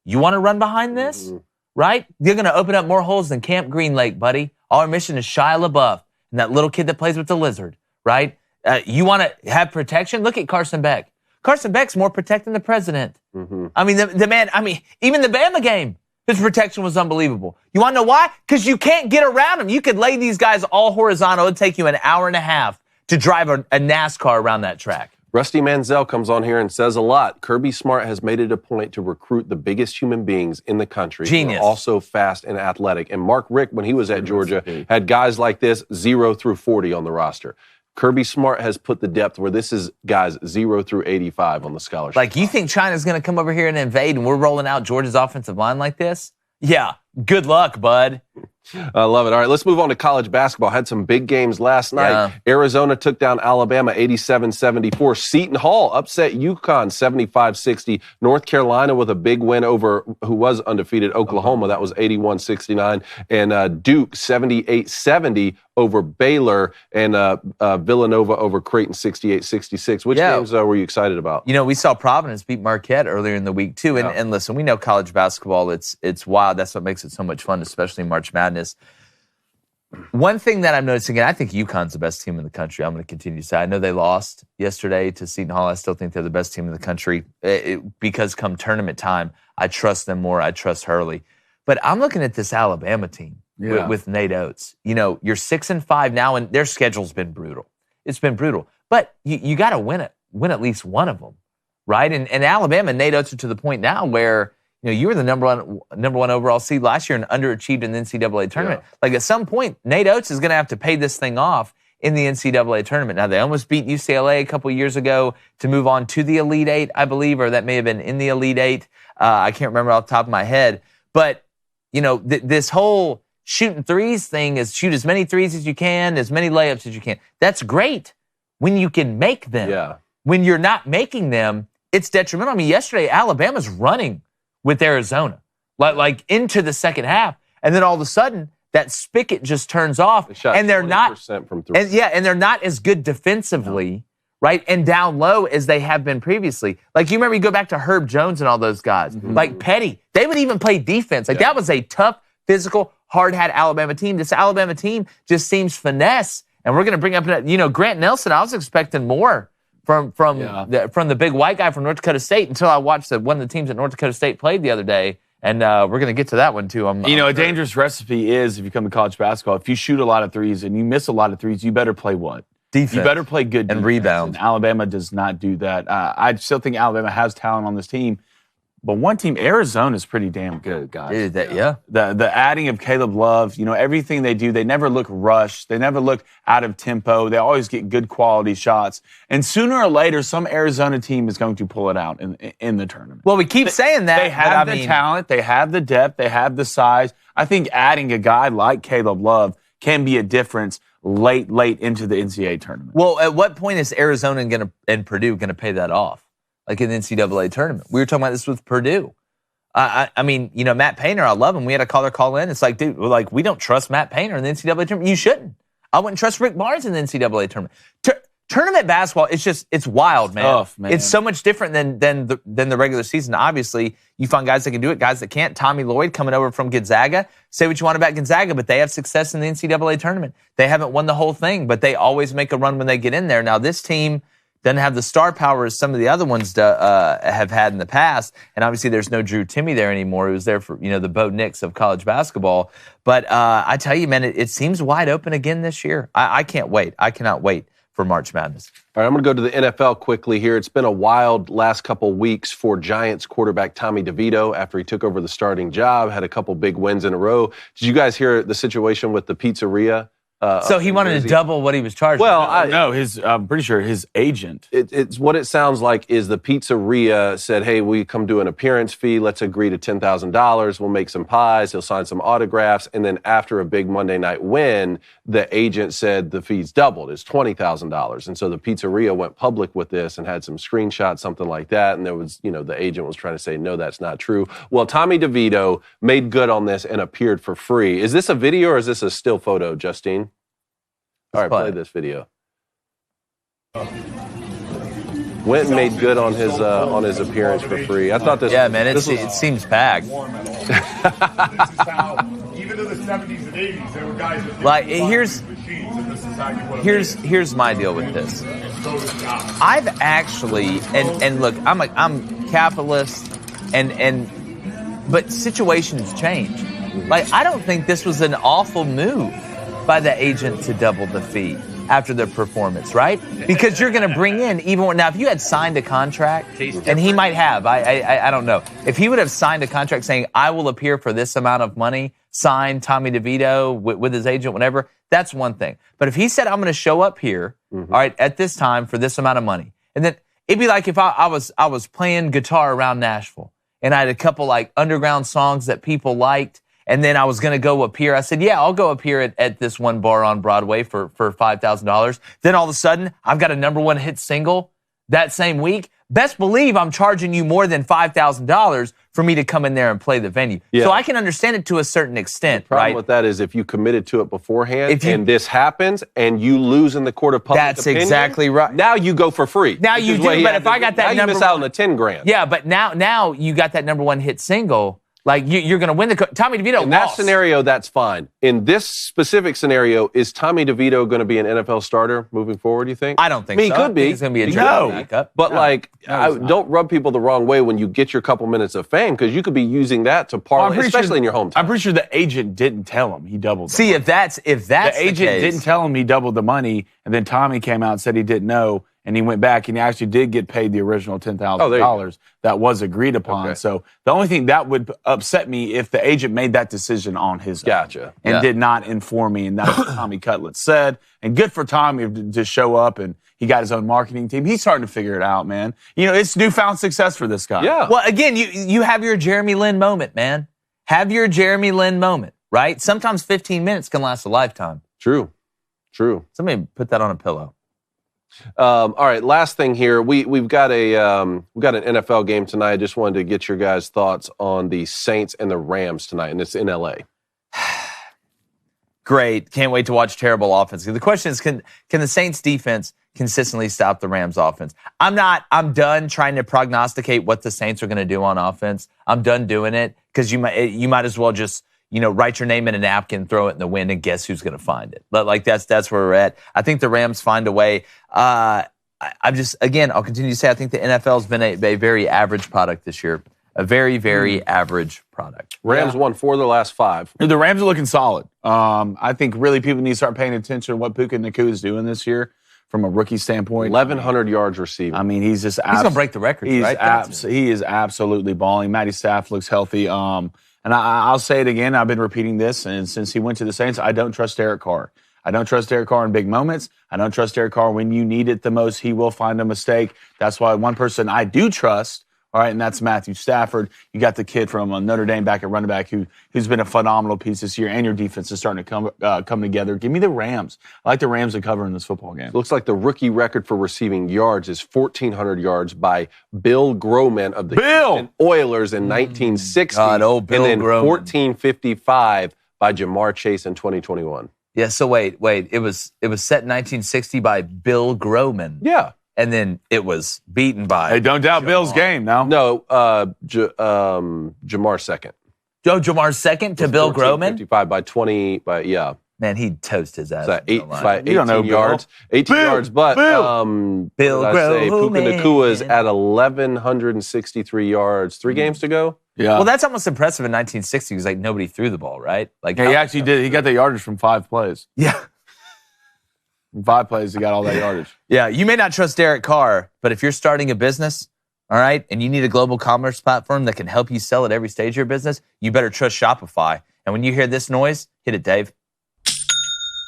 You want to run behind this? Right? You're going to open up more holes than Camp Green Lake, buddy. Our mission is Shia LaBeouf and that little kid that plays with the lizard, right? You want to have protection? Look at Carson Beck. Carson Beck's more protecting the president. I mean, the man, even the Bama game, his protection was unbelievable. You want to know why? Because you can't get around him. You could lay these guys all horizontal. It'd take you an hour and a half to drive a NASCAR around that track. Rusty Manziel comes on here and says a lot. Kirby Smart has made it a point to recruit the biggest human beings in the country. Genius. Who are also fast and athletic. And Mark Richt, when he was at Georgia, had guys like this 0 through 40 on the roster. Kirby Smart has put the depth where this is guys 0 through 85 on the scholarship. Like, you think China's going to come over here and invade and we're rolling out Georgia's offensive line like this? Yeah, good luck, bud. I love it. All right, let's move on to college basketball. Had some big games last night. Yeah. Arizona took down Alabama 87-74. Seton Hall upset UConn 75-60. North Carolina with a big win over who was undefeated Oklahoma. That was 81-69. And Duke 78-70 over Baylor. And Villanova over Creighton 68-66. Which games were you excited about? You know, we saw Providence beat Marquette earlier in the week, too. And listen, we know college basketball, it's wild. That's what makes it so much fun, especially March Madness. One thing that I'm noticing, and I think UConn's the best team in the country. I'm going to continue to say. I know they lost yesterday to Seton Hall. I still think they're the best team in the country because come tournament time, I trust them more. I trust Hurley. But I'm looking at this Alabama team. with Nate Oates. You know, you're 6-5 now, and their schedule's been brutal. It's been brutal. But you got to win at least one of them, right? And Alabama and Nate Oates are to the point now where, you know, you were the number one overall seed last year and underachieved in the NCAA tournament. Yeah. Like, at some point, Nate Oates is going to have to pay this thing off in the NCAA tournament. Now, they almost beat UCLA a couple years ago to move on to the Elite Eight, I believe, or that may have been in the Elite Eight. I can't remember off the top of my head. But, you know, this whole shooting threes thing is shoot as many threes as you can, as many layups as you can. That's great when you can make them. Yeah. When you're not making them, it's detrimental. I mean, yesterday, Alabama's running with Arizona, like into the second half. And then all of a sudden, that spigot just turns off. And they're not, from three. And they're not as good defensively, right? And down low as they have been previously. Like, you remember, you go back to Herb Jones and all those guys, like Petty. They would even play defense. Like, that was a tough, physical, hard-hat Alabama team. This Alabama team just seems finesse. And we're going to bring up, you know, Grant Nelson. I was expecting more from the big white guy from North Dakota State until I watched one of the teams that North Dakota State played the other day. And we're going to get to that one, too. A dangerous recipe is, if you come to college basketball, if you shoot a lot of threes and you miss a lot of threes, you better play what? Defense. You better play good and defense. rebound. And Alabama does not do that. I still think Alabama has talent on this team. But one team, Arizona, is pretty damn good, guys. Yeah. The adding of Caleb Love, you know, everything they do, they never look rushed. They never look out of tempo. They always get good quality shots. And sooner or later, some Arizona team is going to pull it out in the tournament. Well, we keep saying that. They have the talent. They have the depth. They have the size. I think adding a guy like Caleb Love can be a difference late into the NCAA tournament. Well, at what point is Arizona and Purdue going to pay that off? Like in the NCAA tournament. We were talking about this with Purdue. I mean, you know, Matt Painter, I love him. We had a caller call in. It's like, dude, like, we don't trust Matt Painter in the NCAA tournament. You shouldn't. I wouldn't trust Rick Barnes in the NCAA tournament. Tournament basketball, it's wild, man. Tough, man. It's so much different than the regular season. Obviously, you find guys that can do it, guys that can't. Tommy Lloyd coming over from Gonzaga. Say what you want about Gonzaga, but they have success in the NCAA tournament. They haven't won the whole thing, but they always make a run when they get in there. Now, this team doesn't have the star power as some of the other ones have had in the past. And obviously there's no Drew Timme there anymore, who's there for, you know, the Bo Nix of college basketball. But I tell you, man, it seems wide open again this year. I can't wait. I cannot wait for March Madness. All right, I'm going to go to the NFL quickly here. It's been a wild last couple weeks for Giants quarterback Tommy DeVito after he took over the starting job, had a couple big wins in a row. Did you guys hear the situation with the pizzeria? So he wanted to double what he was charged. Well, I'm pretty sure his agent. It's what it sounds like is the pizzeria said, hey, we come do an appearance fee. Let's agree to $10,000. We'll make some pies. He'll sign some autographs. And then after a big Monday night win, the agent said the fee's doubled. It's $20,000. And so the pizzeria went public with this and had some screenshots, something like that. And there was, you know, the agent was trying to say, no, that's not true. Well, Tommy DeVito made good on this and appeared for free. Is this a video or is this a still photo, Justine? All right, play this video. Went and made good on his appearance for free. I thought this. Yeah, man, it seems packed. Even in the 70s and 80s, there were guys that like here's my deal with this. I've actually and look, I'm capitalist but situations change. Like, I don't think this was an awful move by the agent to double the fee after their performance, right? Because you're going to bring in now, if you had signed a contract, and he might have, I don't know. If he would have signed a contract saying, I will appear for this amount of money, signed Tommy DeVito with his agent, whatever, that's one thing. But if he said, I'm going to show up here, all right, at this time for this amount of money, and then it'd be like if I was playing guitar around Nashville, and I had a couple like underground songs that people liked, and then I was going to go appear. I said, yeah, I'll go appear at this one bar on Broadway for $5,000. Then all of a sudden, I've got a #1 hit single that same week. Best believe I'm charging you more than $5,000 for me to come in there and play the venue. Yeah. So I can understand it to a certain extent, the problem right? with that is if you committed to it beforehand and this happens and you lose in the court of public opinion. That's exactly right. Now you go for free. Now you do, but if I got that now you miss out on the $10,000. Yeah, but now you got that #1 hit single. Like, you're going to win the Tommy DeVito In that scenario, that's fine. In this specific scenario, is Tommy DeVito going to be an NFL starter moving forward, you think? I don't think so. He could be. He's going to be a backup. But, don't rub people the wrong way when you get your couple minutes of fame, because you could be using that to parlay, especially in your hometown. I'm pretty sure the agent didn't tell him he doubled the money. If the agent didn't tell him he doubled the money, and then Tommy came out and said he didn't know, and he went back and he actually did get paid the original $10,000 that was agreed upon. Okay. So the only thing that would upset me if the agent made that decision on his own and did not inform me, and that's what Tommy Cutlett said. And good for Tommy to show up, and he got his own marketing team. He's starting to figure it out, man. You know, it's newfound success for this guy. Yeah. Well, again, you have your Jeremy Lin moment, man. Have your Jeremy Lin moment, right? Sometimes 15 minutes can last a lifetime. True. Somebody put that on a pillow. All right, last thing here. We've got an NFL game tonight. I just wanted to get your guys' thoughts on the Saints and the Rams tonight, and it's in LA. Great. Can't wait to watch terrible offense. The question is, can the Saints defense consistently stop the Rams offense? I'm done trying to prognosticate what the Saints are going to do on offense. I'm done doing it, because you might as well just, write your name in a napkin, throw it in the wind, and guess who's going to find it. But that's where we're at. I think the Rams find a way. I'll continue to say I think the NFL has been a very average product this year. A very, very average product. Rams won 4 of their last 5. The Rams are looking solid. I think really people need to start paying attention to what Puka Nacua is doing this year from a rookie standpoint. 1,100 yards receiving. I mean, he's going to break the record, right? He is absolutely balling. Matty Staff looks healthy. And I'll say it again. I've been repeating this, and since he went to the Saints, I don't trust Derek Carr. I don't trust Derek Carr in big moments. I don't trust Derek Carr when you need it the most. He will find a mistake. That's why one person I do trust, all right, and that's Matthew Stafford. You got the kid from Notre Dame back at running back who's been a phenomenal piece this year, and your defense is starting to come together. Give me the Rams. I like the Rams to cover in this football game. Looks like the rookie record for receiving yards is 1,400 yards by Bill Groman of the Houston Oilers in 1960. God, old Bill and then Groman. 1,455 by Jamar Chase in 2021. Yeah, so wait. It was set in 1960 by Bill Groman. Yeah. And then it was beaten by... Hey, don't doubt Bill's game now. No, Jamar second. Joe Jamar's second to Bill Groman? 55 by 20, yeah. Man, he'd toast his ass. So 18 know yards. Bill. 18 yards, but Bill Groman. Puka Nacua is at 1,163 yards. 3 games to go? Yeah. Well, that's almost impressive in 1960 because nobody threw the ball, right? He actually did. He got the yardage from 5 plays. Yeah. From 5 plays, he got all that yardage. Yeah, you may not trust Derek Carr, but if you're starting a business, all right, and you need a global commerce platform that can help you sell at every stage of your business, you better trust Shopify. And when you hear this noise, hit it, Dave.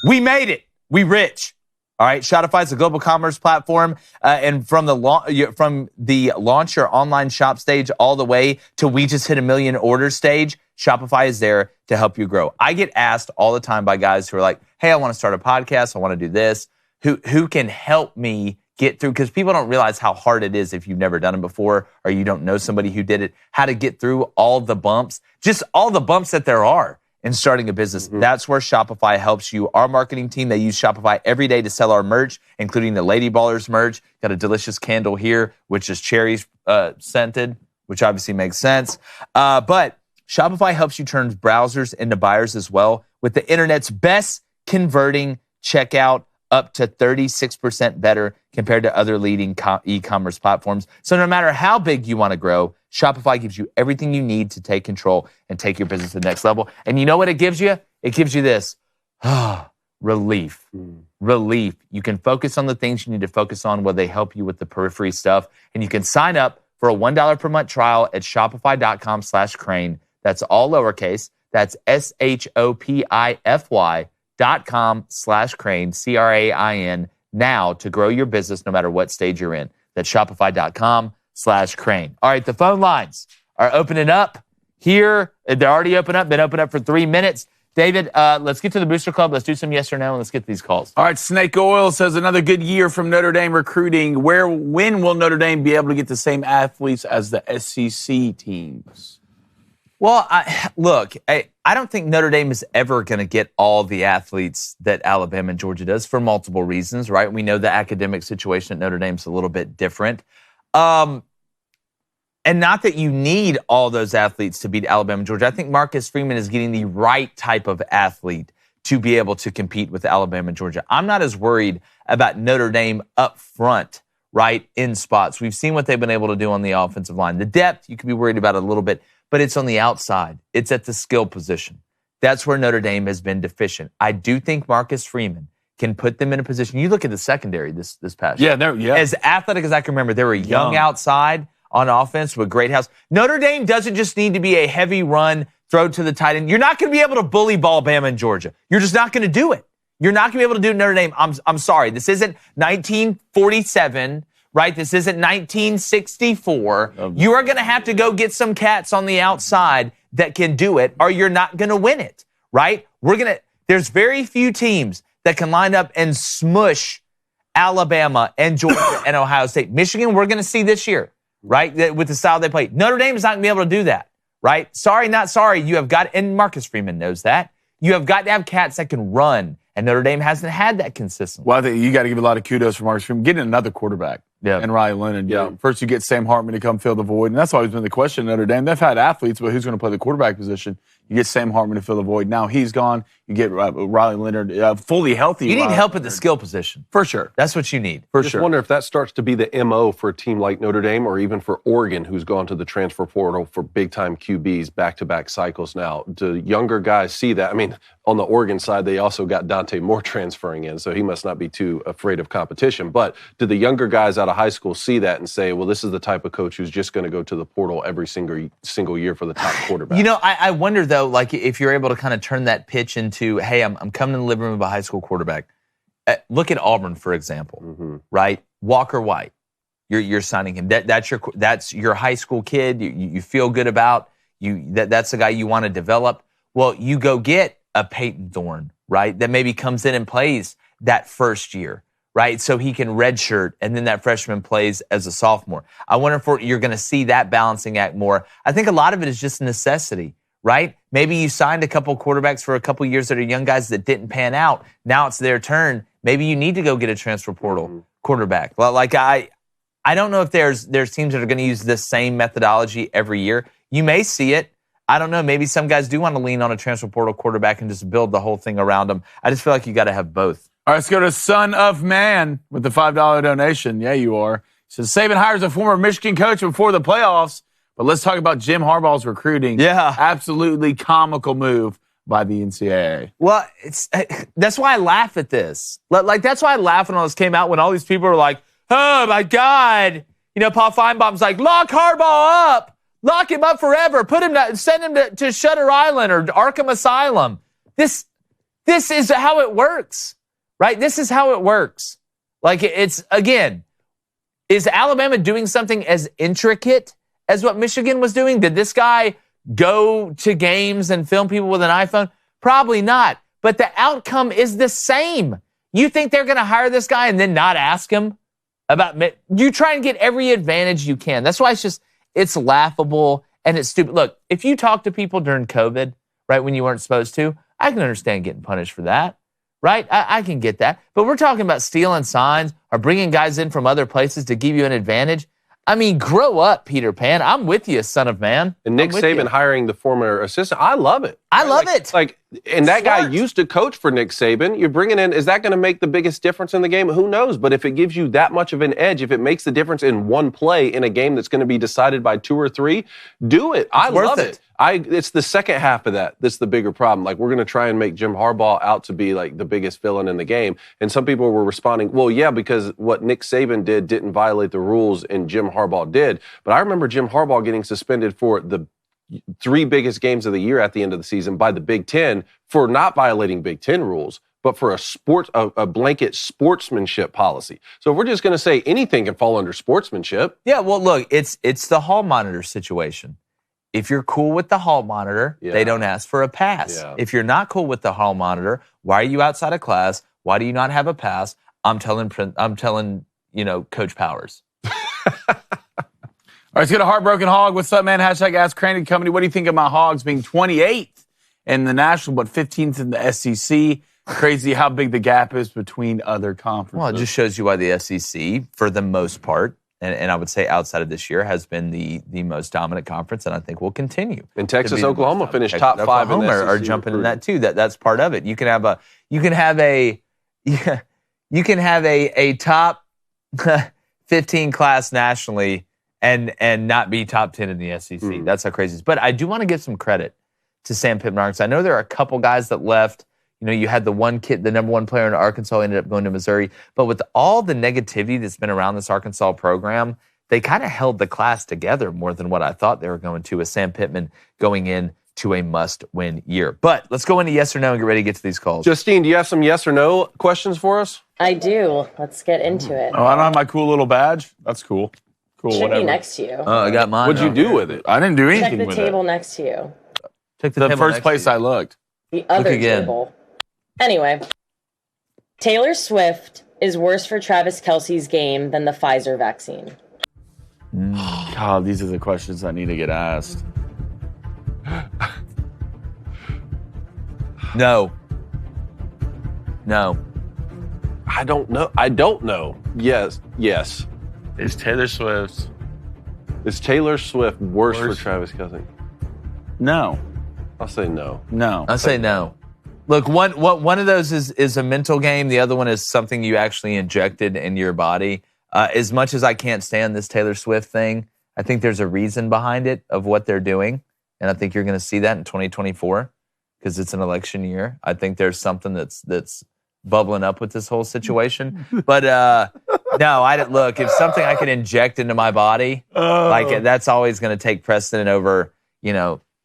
We made it. We rich. All right, Shopify is a global commerce platform, and from the launch your online shop stage all the way to we just hit 1 million orders stage, Shopify is there to help you grow. I get asked all the time by guys who are like, hey, I want to start a podcast. I want to do this. Who can help me get through? Because people don't realize how hard it is if you've never done it before or you don't know somebody who did it, how to get through all the bumps, just all the bumps that there are in starting a business. Mm-hmm. That's where Shopify helps you. Our marketing team, they use Shopify every day to sell our merch, including the Lady Ballers merch. Got a delicious candle here, which is cherry scented, which obviously makes sense. But Shopify helps you turn browsers into buyers as well with the internet's best converting checkout, up to 36% better compared to other leading e-commerce platforms. So no matter how big you want to grow, Shopify gives you everything you need to take control and take your business to the next level. And you know what it gives you? It gives you this relief. Relief. You can focus on the things you need to focus on where they help you with the periphery stuff. And you can sign up for a $1 per month trial at shopify.com/crane. That's all lowercase. That's shopify.com/crane, CRAIN, now to grow your business no matter what stage you're in. That's shopify.com/crane. All right, the phone lines are opening up here. They're already open up, been open up for 3 minutes. David, let's get to the Booster Club. Let's do some yes or no, and let's get to these calls. All right, Snake Oil says another good year from Notre Dame recruiting. When will Notre Dame be able to get the same athletes as the SEC teams? Well, I don't think Notre Dame is ever going to get all the athletes that Alabama and Georgia does for multiple reasons, right? We know the academic situation at Notre Dame is a little bit different. And not that you need all those athletes to beat Alabama and Georgia. I think Marcus Freeman is getting the right type of athlete to be able to compete with Alabama and Georgia. I'm not as worried about Notre Dame up front, right, in spots. We've seen what they've been able to do on the offensive line. The depth, you can be worried about a little bit, but it's on the outside. It's at the skill position. That's where Notre Dame has been deficient. I do think Marcus Freeman can put them in a position. You look at the secondary this past year. As athletic as I can remember, they were young outside on offense with great house. Notre Dame doesn't just need to be a heavy run, throw to the tight end. You're not going to be able to bully ball Bama and Georgia. You're just not going to do it. You're not going to be able to do Notre Dame. I'm sorry. This isn't 1947, right? This isn't 1964. You are going to have to go get some cats on the outside that can do it, or you're not going to win it, right? There's very few teams that can line up and smush Alabama and Georgia and Ohio State. Michigan, we're going to see this year, right? With the style they play. Notre Dame is not going to be able to do that, right? Sorry, not sorry. You have got, and Marcus Freeman knows that, you have got to have cats that can run, and Notre Dame hasn't had that consistently. Well, I think you got to give a lot of kudos for Marcus Freeman getting another quarterback. Yeah. And Riley Leonard. Yeah. First, you get Sam Hartman to come fill the void, and that's always been the question at Notre Dame. They've had athletes, but who's going to play the quarterback position? You get Sam Hartman to fill the void. Now he's gone. You get Riley Leonard fully healthy. You need help at the skill position. For sure. That's what you need. I just wonder if that starts to be the MO for a team like Notre Dame or even for Oregon, who's gone to the transfer portal for big-time QBs, back-to-back cycles now. Do younger guys see that? I mean, on the Oregon side, they also got Dante Moore transferring in, so he must not be too afraid of competition. But do the younger guys out of high school see that and say, well, this is the type of coach who's just going to go to the portal every single year for the top quarterback? You know, I wonder, though, like if you're able to kind of turn that pitch into, hey, I'm coming to the living room of a high school quarterback. Look at Auburn, for example, right? Walker White, you're signing him. That's your high school kid. You feel good about that's the guy you want to develop. Well, you go get a Peyton Thorne, right? That maybe comes in and plays that first year, right? So he can redshirt, and then that freshman plays as a sophomore. I wonder if you're going to see that balancing act more. I think a lot of it is just necessity, right? Maybe you signed a couple quarterbacks for a couple years that are young guys that didn't pan out. Now it's their turn. Maybe you need to go get a transfer portal quarterback. Well, like I don't know if there's teams that are going to use this same methodology every year. You may see it. I don't know. Maybe some guys do want to lean on a transfer portal quarterback and just build the whole thing around them. I just feel like you got to have both. All right, let's go to Son of Man with the $5 donation. Yeah, you are. So Saban hires a former Michigan coach before the playoffs. But let's talk about Jim Harbaugh's recruiting. Yeah. Absolutely comical move by the NCAA. Well, that's why I laugh at this. Like, that's why I laugh when all this came out, when all these people were like, oh, my God. You know, Paul Feinbaum's like, lock Harbaugh up. Lock him up forever. Send him to Shutter Island or Arkham Asylum. This is how it works, right? This is how it works. Like, it's, again, is Alabama doing something as intricate as what Michigan was doing? Did this guy go to games and film people with an iPhone? Probably not. But the outcome is the same. You think they're going to hire this guy and then not ask him about – you try and get every advantage you can. That's why it's laughable and it's stupid. Look, if you talk to people during COVID, right, when you weren't supposed to, I can understand getting punished for that, right? I can get that. But we're talking about stealing signs or bringing guys in from other places to give you an advantage. I mean, grow up, Peter Pan. I'm with you, son of man. And Nick Saban hiring the former assistant, I love it. I love it. And that guy used to coach for Nick Saban. You're bringing in, is that going to make the biggest difference in the game? Who knows? But if it gives you that much of an edge, if it makes the difference in one play in a game that's going to be decided by 2 or 3, do it. I love it. It's the second half of that that's the bigger problem. Like, we're going to try and make Jim Harbaugh out to be like the biggest villain in the game. And some people were responding, well, yeah, because what Nick Saban didn't violate the rules and Jim Harbaugh did. But I remember Jim Harbaugh getting suspended for the 3 biggest games of the year at the end of the season by the Big Ten for not violating Big Ten rules, but for a blanket sportsmanship policy. So if we're just going to say anything can fall under sportsmanship. Yeah, well, look, it's the hall monitor situation. If you're cool with the hall monitor, they don't ask for a pass. Yeah. If you're not cool with the hall monitor, why are you outside of class? Why do you not have a pass? I'm telling Coach Powers. All right, let's go to Heartbroken Hog. What's up, man? Hashtag Ask Crandon Company. What do you think of my Hogs being 28th in the National, but 15th in the SEC? Crazy how big the gap is between other conferences. Well, it just shows you why the SEC, for the most part, and I would say outside of this year, has been the most dominant conference, and I think will continue. And Texas, Oklahoma finished top 5 Oklahoma in the SEC are jumping in that too. That's part of it. You can have a top 15 class nationally and not be top 10 in the SEC. That's how crazy it is. But I do want to give some credit to Sam Pittman, because I know there are a couple guys that left. You know, you had the one kid, the number 1 player in Arkansas, ended up going to Missouri. But with all the negativity that's been around this Arkansas program, they kind of held the class together more than what I thought they were going to, with Sam Pittman going in to a must-win year. But let's go into yes or no and get ready to get to these calls. Justine, do you have some yes or no questions for us? I do. Let's get into it. Oh, I don't have my cool little badge. That's cool. Cool, Should whatever. be next to you. Oh, I got mine. What'd you do with it? I didn't do Check anything the with table it. next to you. Check The table first next place to you. I looked. The other again. table. Anyway, Taylor Swift is worse for Travis Kelce's game than the Pfizer vaccine. God, these are the questions that need to get asked. No. I don't know. Yes. Is Taylor Swift? Is Taylor Swift worse for Travis Kelce? No. I'll say no. No. I say no. Look, one of those is a mental game. The other one is something you actually injected in your body. As much as I can't stand this Taylor Swift thing, I think there's a reason behind it of what they're doing. And I think you're going to see that in 2024 because it's an election year. I think there's something that's bubbling up with this whole situation. But no, I didn't look. If something I could inject into my body, like that's always going to take precedent over,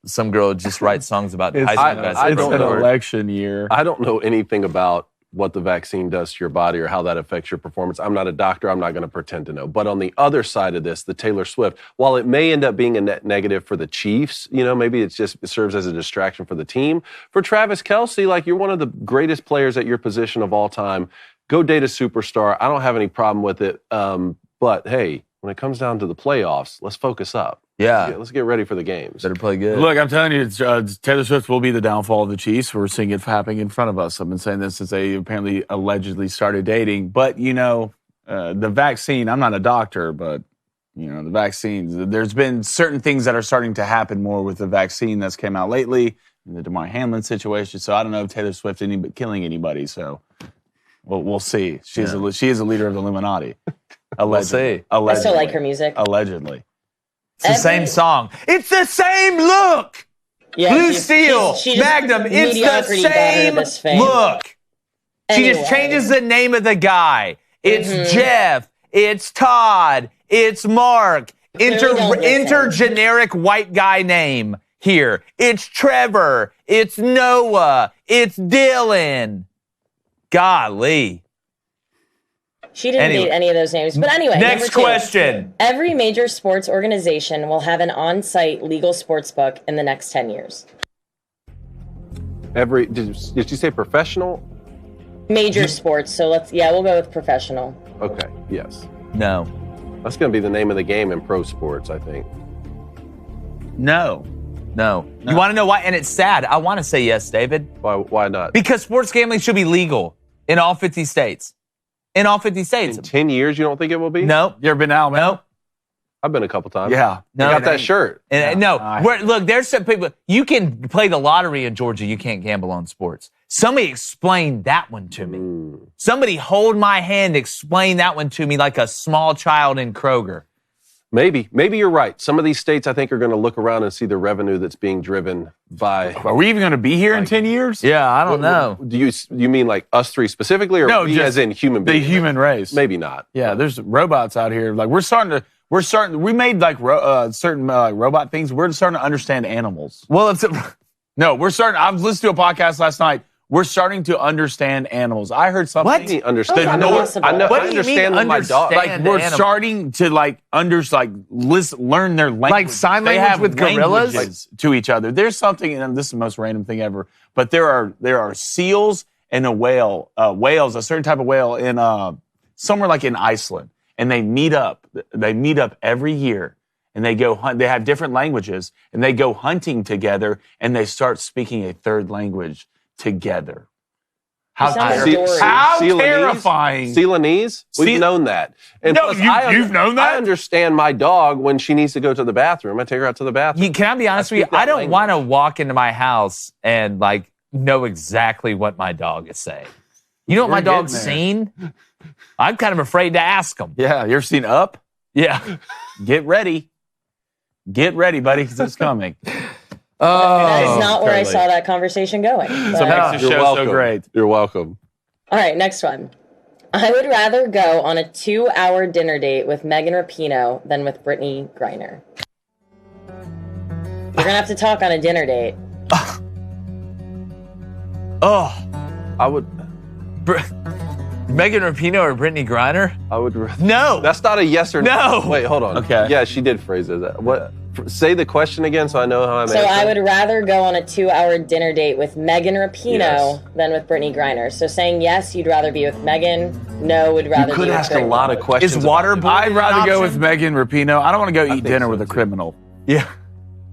some girl just writes songs about high school guys. It's an election year. I don't know anything about what the vaccine does to your body or how that affects your performance. I'm not a doctor. I'm not going to pretend to know. But on the other side of this, the Taylor Swift, while it may end up being a net negative for the Chiefs, maybe it serves as a distraction for the team. For Travis Kelce, like, you're one of the greatest players at your position of all time. Go date a superstar. I don't have any problem with it. But hey, when it comes down to the playoffs, let's focus up. Yeah. Let's get ready for the games. Better play good. Look, I'm telling you, Taylor Swift will be the downfall of the Chiefs. We're seeing it happening in front of us. I've been saying this since they apparently allegedly started dating. But, the vaccine, I'm not a doctor, but, the vaccines, there's been certain things that are starting to happen more with the vaccine that's came out lately, in the Damar Hamlin situation. So I don't know if Taylor Swift is killing anybody. So we'll see. She is a leader of the Illuminati. Allegedly. We'll see. I still like her music. Allegedly. It's the same song. It's the same look. Yeah, Blue Steel, she just Magnum. It's the mediocrity got her same this fame. look. She Anyway. just changes the name of the guy. It's Jeff. It's Todd. It's Mark. Enter generic white guy name here. It's Trevor. It's Noah. It's Dylan. Golly. She didn't date any of those names. But anyway. Next question. Every major sports organization will have an on-site legal sports book in the next 10 years. Did you say professional? Major sports. So we'll go with professional. Okay, yes. No. That's going to be the name of the game in pro sports, I think. No. You want to know why? And it's sad. I want to say yes, David. Why not? Because sports gambling should be legal in all 50 states. In all 50 states. In 10 years, you don't think it will be? No. You ever been out, man? No. I've been a couple times. Yeah. No, I got that shirt. Look, there's some people. You can play the lottery in Georgia. You can't gamble on sports. Somebody explain that one to me. Somebody hold my hand, explain that one to me like a small child in Kroger. Maybe you're right. Some of these states, I think, are going to look around and see the revenue that's being driven by. Are we even going to be here in 10 years? Yeah, I don't know. Do you mean like us three specifically, or No, we just as in human beings? The human race. Maybe not. Yeah, there's robots out here. Like we made like certain robot things. We're starting to understand animals. Well, I was listening to a podcast last night. We're starting to understand animals. I heard something. What? Understand? I understand mean, my dog. understand? Like we're animals. starting to learn their language. Like sign They language have with gorillas? languages to each other. There's something, and this is the most random thing ever. But there are seals and a whale, a certain type of whale in somewhere like in Iceland, and they meet up. They meet up every year, and they go hunt. They have different languages, and they go hunting together, and they start speaking a third language together. How terrifying. Celanese? We've known that. And no, you've known that? I understand my dog when she needs to go to the bathroom. I take her out to the bathroom. Can I be honest with you? I don't want to walk into my house and know exactly what my dog is saying. You know what my dog's seen? I'm kind of afraid to ask him. Yeah, you ever seen Up? Yeah. Get ready. Get ready, buddy, because it's coming. That is not where I saw that conversation going. So it makes the show so great. You're welcome. All right, next one. I would rather go on a 2-hour dinner date with Megan Rapinoe than with Brittany Griner. You're going to have to talk on a dinner date. I would... Megan Rapinoe or Brittany Griner? I would... No. That's not a yes or no. No. Wait, hold on. Okay. Yeah, she did phrase it that. What? Say the question again so I know how I'm answering. So I would rather go on a 2-hour dinner date with Megan Rapinoe than with Brittany Griner. So saying yes, you'd rather be with Megan. No, would rather be with You could ask Brittany. a lot of questions. Is waterboarding I'd rather go with option? Megan Rapinoe. I don't want to go eat dinner with a too. criminal. Yeah.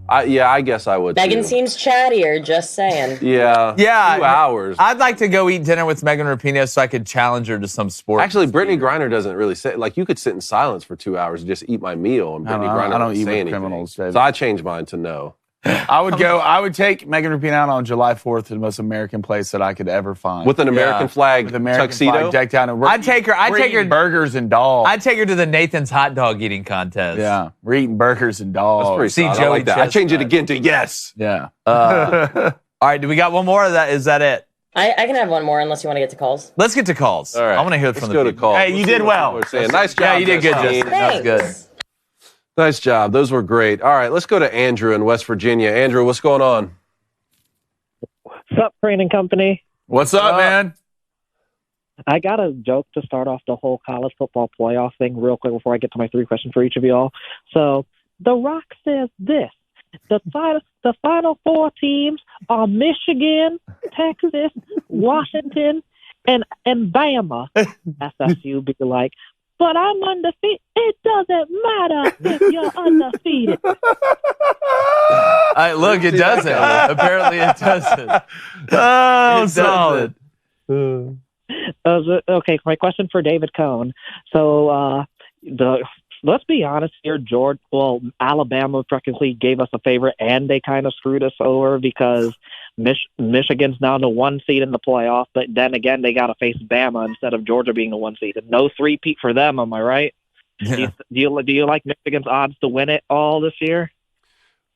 I guess I would Megan too. seems chattier, just saying. Yeah. Yeah. 2 hours. I'd like to go eat dinner with Megan Rapinoe so I could challenge her to some sport. Actually, Brittany Griner doesn't really say, you could sit in silence for 2 hours and just eat my meal, and Brittany Griner I don't wouldn't eat say with anything. criminals, David. So I changed mine to no. I would take Megan Rapinoe out on July 4th to the most American place that I could ever find. With an American flag with American tuxedo? flag decked out. And I'd take her burgers and dogs. I'd take her to the Nathan's hot dog eating contest. Yeah, we're eating burgers and dogs. That's pretty See solid. I Joey like that. I change it Chestnut. again to yes. Yeah. All right, do we got one more? Or is that it? I can have one more unless you want to get to calls. Let's get to calls. All right. I want to hear Let's from go the to people. calls. Hey, you Let's did see what well. people are saying. Nice job. Yeah, you did good, Justine. Justin. That was good. Thanks. Nice job. Those were great. All right, let's go to Andrew in West Virginia. Andrew, what's going on? What's up, Crane Company? What's up, man? I got a joke to start off the whole college football playoff thing real quick before I get to my 3 questions for each of y'all. So, The Rock says this. The final 4 teams are Michigan, Texas, Washington, and Bama. FSU be like, but I'm undefeated. It doesn't matter if you're undefeated. Look, it doesn't. Apparently, it doesn't. Oh, It solid. Okay, my question for David Cohn. So, let's be honest here, Alabama practically gave us a favor, and they kind of screwed us over because Michigan's now the 1 seed in the playoff, but then again, they got to face Bama instead of Georgia being the 1 seed. No 3-peat for them, am I right? Yeah. Do you like Michigan's odds to win it all this year?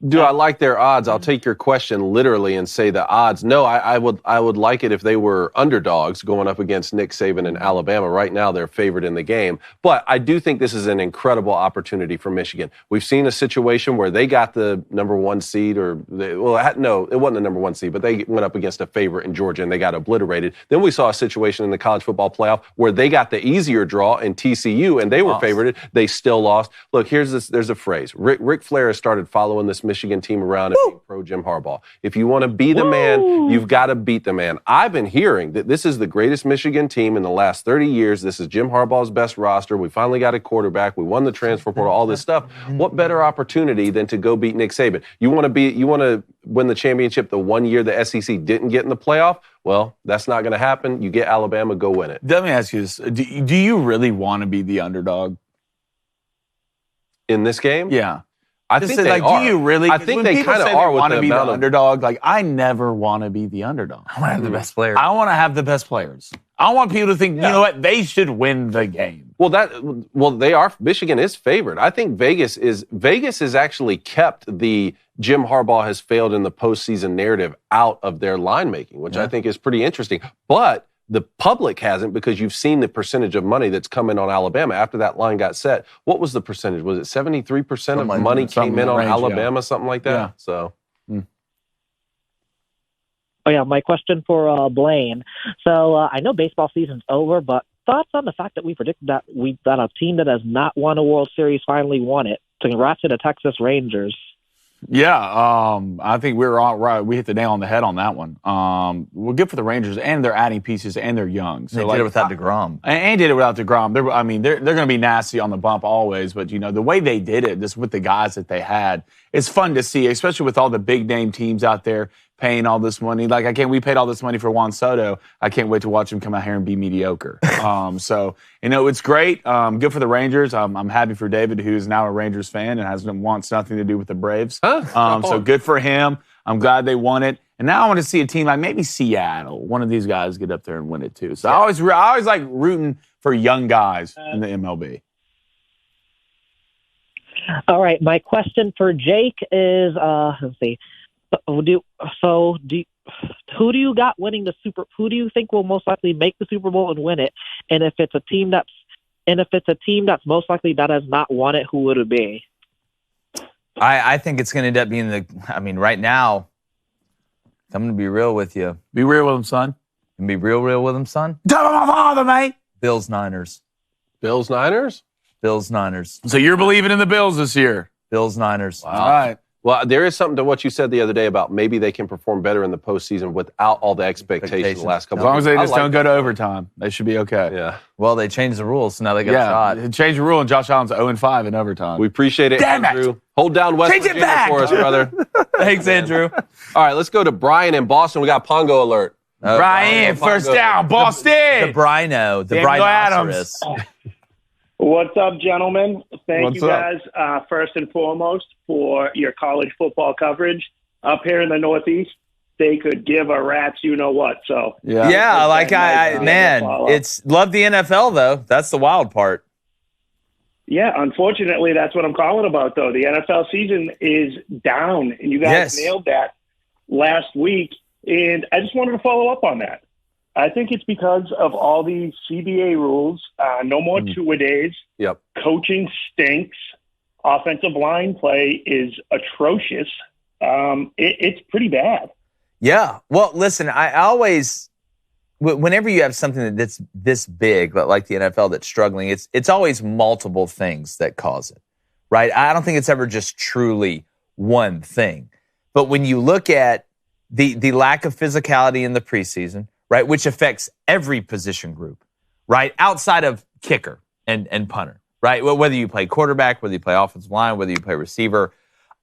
Do I like their odds? I'll take your question literally and say the odds. No, I would like it if they were underdogs going up against Nick Saban and Alabama. Right now, they're favored in the game. But I do think this is an incredible opportunity for Michigan. We've seen a situation where they got the number 1 seed, it wasn't the number 1 seed, but they went up against a favorite in Georgia and they got obliterated. Then we saw a situation in the college football playoff where they got the easier draw in TCU and they were favored. They still lost. Look, there's a phrase. Ric Flair has started following this Michigan team around and being pro Jim Harbaugh. If you want to be the man, you've got to beat the man. I've been hearing that this is the greatest Michigan team in the last 30 years. This is Jim Harbaugh's best roster. We finally got a quarterback. We won the transfer portal, all this stuff. What better opportunity than to go beat Nick Saban? You want to win the championship the 1 year the SEC didn't get in the playoff? Well, that's not going to happen. You get Alabama, go win it. Let me ask you this. Do you really want to be the underdog? In this game? Yeah. I think they are. Do you really? I think they kind of are with want to the be the amount of underdog. Like, I never want to be the underdog. I want to have the best player. I want to have the best players. I want people to think, you know what, they should win the game. Well, they are. Michigan is favored. I think Vegas has actually kept the Jim Harbaugh has failed in the postseason narrative out of their line making, which I think is pretty interesting. But the public hasn't, because you've seen the percentage of money that's come in on Alabama after that line got set. What was the percentage? Was it 73% of money came in on Alabama, something like that? Yeah. So. Oh, yeah, my question for Blaine. So I know baseball season's over, but thoughts on the fact that we predicted that a team that has not won a World Series finally won it? Congrats to the Texas Rangers. Yeah, I think we're all right. We hit the nail on the head on that one. We're good for the Rangers, and they're adding pieces, and they're young. So they did it without DeGrom. And did it without DeGrom. They're going to be nasty on the bump always, but, the way they did it, just with the guys that they had, it's fun to see, especially with all the big-name teams out there. paying all this money. Like, we paid all this money for Juan Soto. I can't wait to watch him come out here and be mediocre. So, it's great. Good for the Rangers. I'm happy for David, who's now a Rangers fan and wants nothing to do with the Braves. So good for him. I'm glad they won it. And now I want to see a team like maybe Seattle, one of these guys get up there and win it too. So I always like rooting for young guys in the MLB. All right, my question for Jake is, let's see. Who do you got winning the Super? Who do you think will most likely make the Super Bowl and win it? And if it's a team that's most likely that has not won it, who would it be? I think it's going to end up being right now, I'm going to be real with you. Be real with him, son. And be real with him, son. Tell him my father, mate. Bills, Niners. Bills, Niners? Bills, Niners. So you're believing in the Bills this year? Bills, Niners. Wow. All right. Well, there is something to what you said the other day about maybe they can perform better in the postseason without all the expectations the last couple of years. As long as they just don't go to overtime, they should be okay. Yeah. Well, they changed the rules, so now they got a shot. They changed the rule, and Josh Allen's 0-5 in overtime. We appreciate it, Damn Andrew. It. Hold down West Change Virginia it back. for us, brother. Thanks, Andrew. All right, let's go to Brian in Boston. We got Pongo alert. Brian, first down, Boston. The Brino, the Daniel Brinoceros. What's up, gentlemen? Thank you What's guys, first and foremost, for your college football coverage. Up here in the Northeast, they could give a rat's you-know-what. So Yeah, like it's love the NFL, though. That's the wild part. Yeah, unfortunately, that's what I'm calling about, though. The NFL season is down, and you guys nailed that last week. And I just wanted to follow up on that. I think it's because of all these CBA rules. No more two-a-days. Yep. Coaching stinks. Offensive line play is atrocious. It's pretty bad. Yeah. Well, listen, I always, whenever you have something that's this big, like the NFL, that's struggling, it's always multiple things that cause it, right? I don't think it's ever just truly one thing. But when you look at the lack of physicality in the preseason, right, which affects every position group, right, outside of kicker and punter, right? Well, whether you play quarterback, whether you play offensive line, whether you play receiver,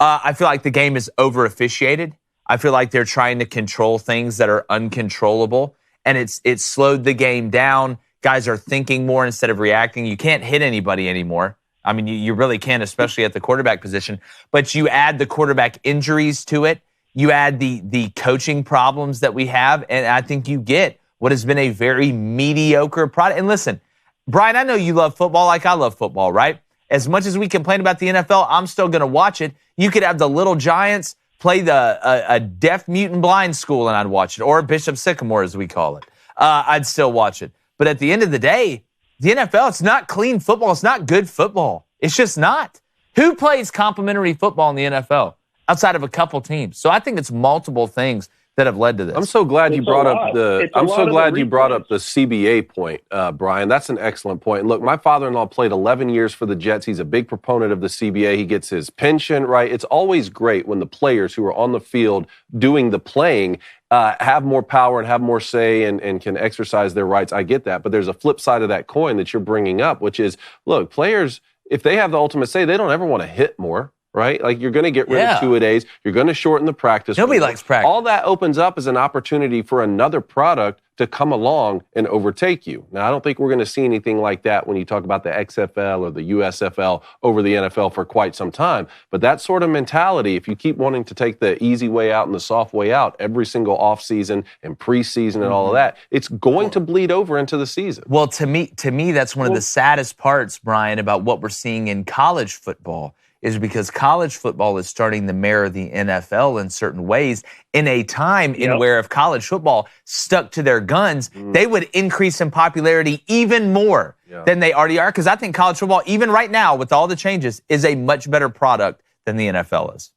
I feel like the game is over-officiated. I feel like they're trying to control things that are uncontrollable, and it's slowed the game down. Guys are thinking more instead of reacting. You can't hit anybody anymore. I mean, you really can't, especially at the quarterback position. But you add the quarterback injuries to it. You add the coaching problems that we have, and I think you get what has been a very mediocre product. And listen, Brian, I know you love football like I love football, right? As much as we complain about the NFL, I'm still going to watch it. You could have the Little Giants play a deaf, mute, and blind school, and I'd watch it, or Bishop Sycamore, as we call it. I'd still watch it. But at the end of the day, the NFL, it's not clean football. It's not good football. It's just not. Who plays complimentary football in the NFL? Outside of a couple teams. So I think it's multiple things that have led to this. I'm so glad you brought up the CBA point, Brian. That's an excellent point. Look, my father-in-law played 11 years for the Jets. He's a big proponent of the CBA. He gets his pension, right? It's always great when the players who are on the field doing the playing have more power and have more say and can exercise their rights. I get that. But there's a flip side of that coin that you're bringing up, which is, look, players, if they have the ultimate say, they don't ever want to hit more. Right? Like, you're going to get rid of two-a-days. You're going to shorten the practice. Nobody likes practice. All that opens up as an opportunity for another product to come along and overtake you. Now, I don't think we're going to see anything like that when you talk about the XFL or the USFL over the NFL for quite some time. But that sort of mentality, if you keep wanting to take the easy way out and the soft way out every single offseason and preseason and all of that, it's going to bleed over into the season. Well, to me, that's one of the saddest parts, Brian, about what we're seeing in college football, is because college football is starting to mirror the NFL in certain ways in a time in where if college football stuck to their guns, they would increase in popularity even more than they already are. Because I think college football, even right now with all the changes, is a much better product than the NFL is.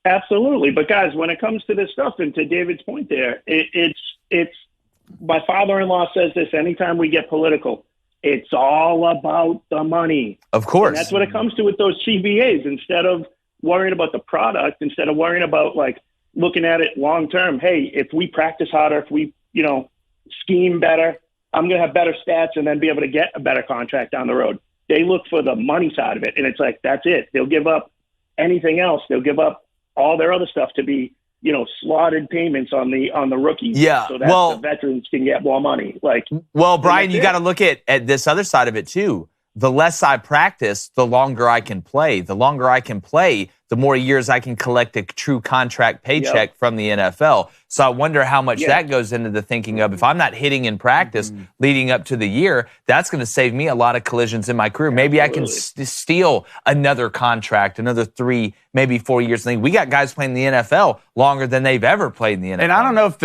Absolutely. But guys, when it comes to this stuff, and to David's point there, it's my father-in-law says this anytime we get political. It's all about the money. Of course. And that's what it comes to with those CBAs. Instead of worrying about the product, instead of worrying about, like, looking at it long term, hey, if we practice harder, if we, scheme better, I'm going to have better stats and then be able to get a better contract down the road. They look for the money side of it, and it's like, that's it. They'll give up anything else. They'll give up all their other stuff to be slotted payments on the rookies. Yeah, so that the veterans can get more money. Well, Brian, you got to look at this other side of it too. The less I practice, the longer I can play. The longer I can play, the more years I can collect a true contract paycheck from the NFL. So I wonder how much that goes into the thinking of, if I'm not hitting in practice leading up to the year, that's going to save me a lot of collisions in my career. Maybe I can steal another contract, another 3, maybe 4 years. We got guys playing the NFL longer than they've ever played in the NFL. And I don't know if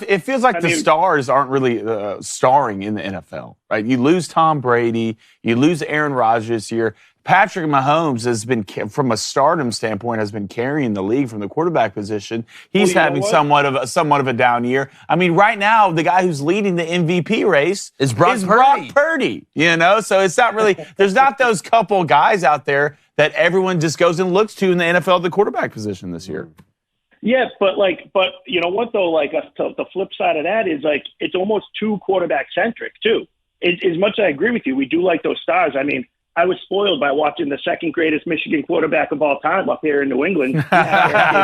it feels like the stars aren't really starring in the NFL, right? You lose Tom Brady, you lose Aaron Rodgers this year. Patrick Mahomes has been, from a stardom standpoint, has been carrying the league from the quarterback position. He's having somewhat of a down year. I mean, right now, the guy who's leading the MVP race is Brock Purdy. So it's not really. There's not those couple guys out there that everyone just goes and looks to in the NFL at the quarterback position this year. Yeah, but you know what though? The flip side of that is it's almost too quarterback centric too. As much as I agree with you, we do like those stars. I mean, I was spoiled by watching the second greatest Michigan quarterback of all time up here in New England. I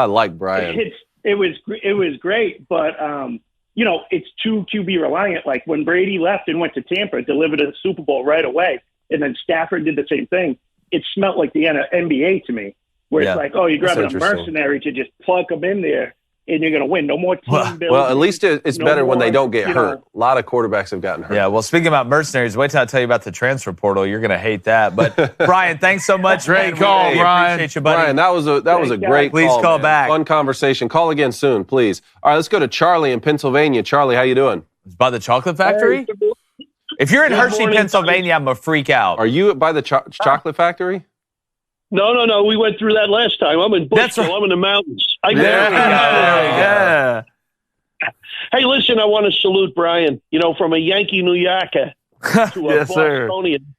like Brian. It was great, but it's too QB reliant. Like when Brady left and went to Tampa, delivered a Super Bowl right away, and then Stafford did the same thing. It smelled like the NBA to me, where it's like, oh, you're grabbing a mercenary to just plug them in there, and you're going to win. No more team building. Well, at least it's better when they don't get hurt. A lot of quarterbacks have gotten hurt. Yeah, well, speaking about mercenaries, wait till I tell you about the transfer portal. You're going to hate that. But, Brian, thanks so much. Great call, Brian. Appreciate you, buddy. Brian, that was a great Please call back. Fun conversation. Call again soon, please. All right, let's go to Charlie in Pennsylvania. Charlie, how you doing? It's by the chocolate factory? If you're in Hershey, Pennsylvania, I'm going to freak out. Are you by the chocolate factory? No. We went through that last time. I'm in Bushville. I'm in the mountains. There we go. Hey, listen, I want to salute Brian. From a Yankee New Yorker to a Bostonian,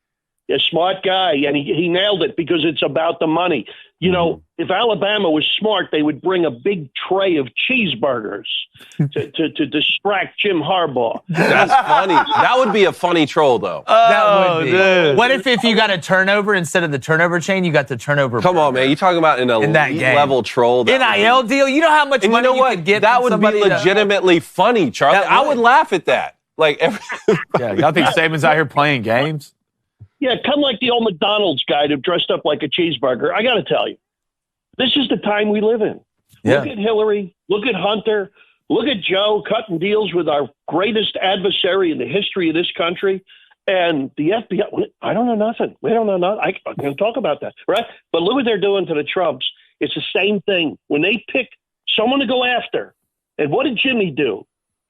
a smart guy, and he nailed it because it's about the money. If Alabama was smart, they would bring a big tray of cheeseburgers to distract Jim Harbaugh. That's funny. That would be a funny troll, though. That would be. Dude. What if you got a turnover instead of the turnover chain? You got the turnover. Come on, man. You're talking about an elite level troll. NIL deal. You know how much money you could get. That would be legitimately funny, Charlie. I would laugh at that. Y'all think Saban's out here playing games? Yeah, come like the old McDonald's guy that dressed up like a cheeseburger. I got to tell you, this is the time we live in. Yeah. Look at Hillary. Look at Hunter. Look at Joe cutting deals with our greatest adversary in the history of this country. And the FBI, I don't know nothing. We don't know nothing. I can talk about that, right? But look what they're doing to the Trumps. It's the same thing. When they pick someone to go after, and what did Jimmy do?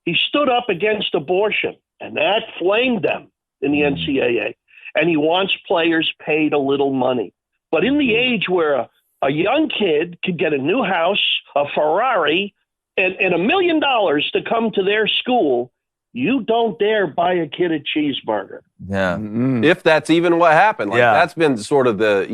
He stood up against abortion, and that flamed them in the NCAA. And he wants players paid a little money. But in the age where a young kid could get a new house, a Ferrari, and $1 million to come to their school, you don't dare buy a kid a cheeseburger. Yeah. Mm-hmm. If that's even what happened. That's been sort of the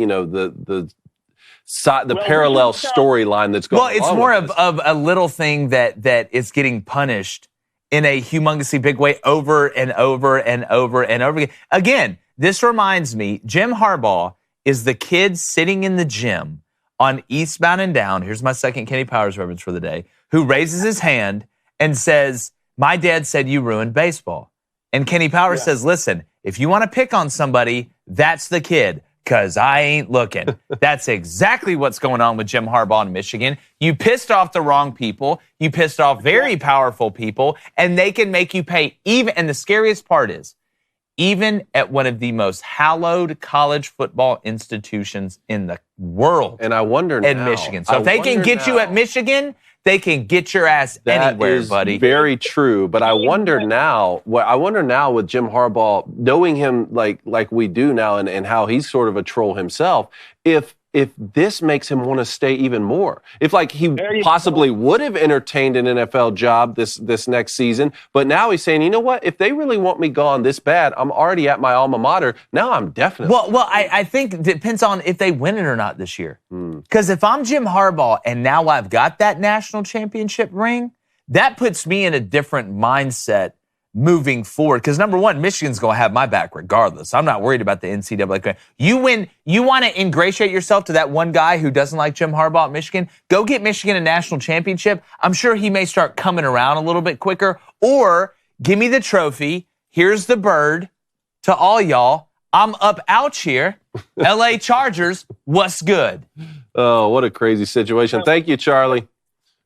parallel storyline that's going on. Well, it's more of a little thing that is getting punished in a humongously big way over and over and over and over again. Again, this reminds me, Jim Harbaugh is the kid sitting in the gym on Eastbound and Down. Here's my second Kenny Powers reference for the day, who raises his hand and says, my dad said you ruined baseball. And Kenny Powers says, listen, if you want to pick on somebody, that's the kid, because I ain't looking. That's exactly what's going on with Jim Harbaugh in Michigan. You pissed off the wrong people. You pissed off very powerful people, and they can make you pay even. And the scariest part is, even at one of the most hallowed college football institutions in the world. And I wonder now. At Michigan. So if they can get you at Michigan, they can get your ass anywhere, buddy. That is very true. But I wonder now with Jim Harbaugh, knowing him like we do now and how he's sort of a troll himself, if this makes him want to stay even more. If he possibly would have entertained an NFL job this next season, but now he's saying, you know what? If they really want me gone this bad, I'm already at my alma mater. Now I'm definitely. Well, I think it depends on if they win it or not this year. Because if I'm Jim Harbaugh and now I've got that national championship ring, that puts me in a different mindset moving forward. Because number one, Michigan's going to have my back regardless. I'm not worried about the NCAA. You want to ingratiate yourself to that one guy who doesn't like Jim Harbaugh at Michigan? Go get Michigan a national championship. I'm sure he may start coming around a little bit quicker. Or give me the trophy. Here's the bird to all y'all. I'm up out here. LA Chargers, what's good? Oh, what a crazy situation. Thank you, Charlie.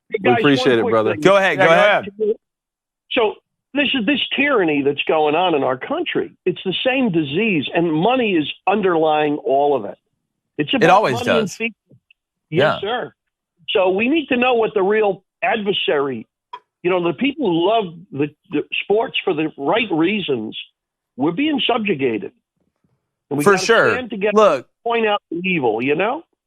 Hey guys, we appreciate it, brother. Thing. Go ahead. So this is this tyranny that's going on in our country. It's the same disease, and money is underlying all of it. It's about It always money does. And yes, sir. So we need to know what the real adversary, the people who love the sports for the right reasons, we're being subjugated. And we For gotta sure. stand together Look. and point out the evil,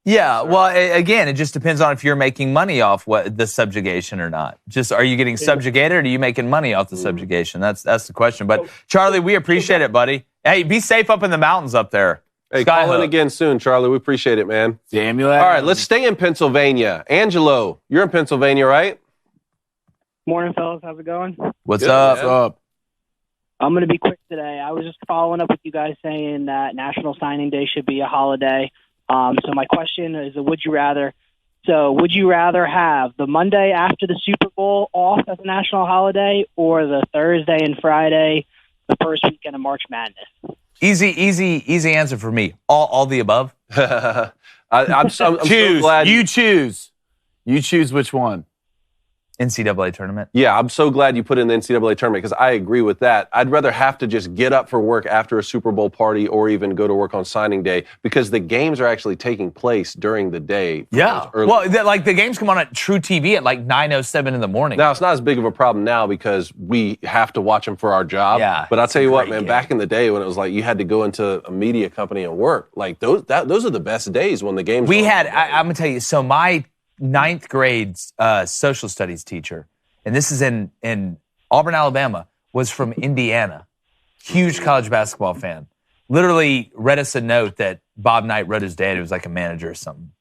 Yeah, well, again, it just depends on if you're making money off the subjugation or not. Just, are you getting subjugated or are you making money off the subjugation? That's the question. But, Charlie, we appreciate it, buddy. Hey, be safe up in the mountains up there. Hey, call in again soon, Charlie. We appreciate it, man. Samuel. All right, let's stay in Pennsylvania. Angelo, you're in Pennsylvania, right? Morning, fellas. How's it going? What's up? What's up? I'm going to be quick today. I was just following up with you guys saying that National Signing Day should be a holiday. So my question is, would you rather have the Monday after the Super Bowl off as a national holiday, or the Thursday and Friday, the first weekend of March Madness? Easy answer for me. All the above. I'm so glad. You choose. You choose which one. NCAA tournament. Yeah, I'm so glad you put in the NCAA tournament because I agree with that. I'd rather have to just get up for work after a Super Bowl party or even go to work on signing day because the games are actually taking place during the day. Yeah. Well, the games come on at True TV at like 9:07 in the morning. Now, it's not as big of a problem now because we have to watch them for our job. Yeah, but I'll tell you what, man, game. back in the day when it was like you had to go into a media company and work, like those are the best days when the games we had, I'm going to tell you, so my 9th grade social studies teacher, and this is in Auburn, Alabama, was from Indiana. Huge college basketball fan. Literally read us a note that Bob Knight wrote his dad. It was like a manager or something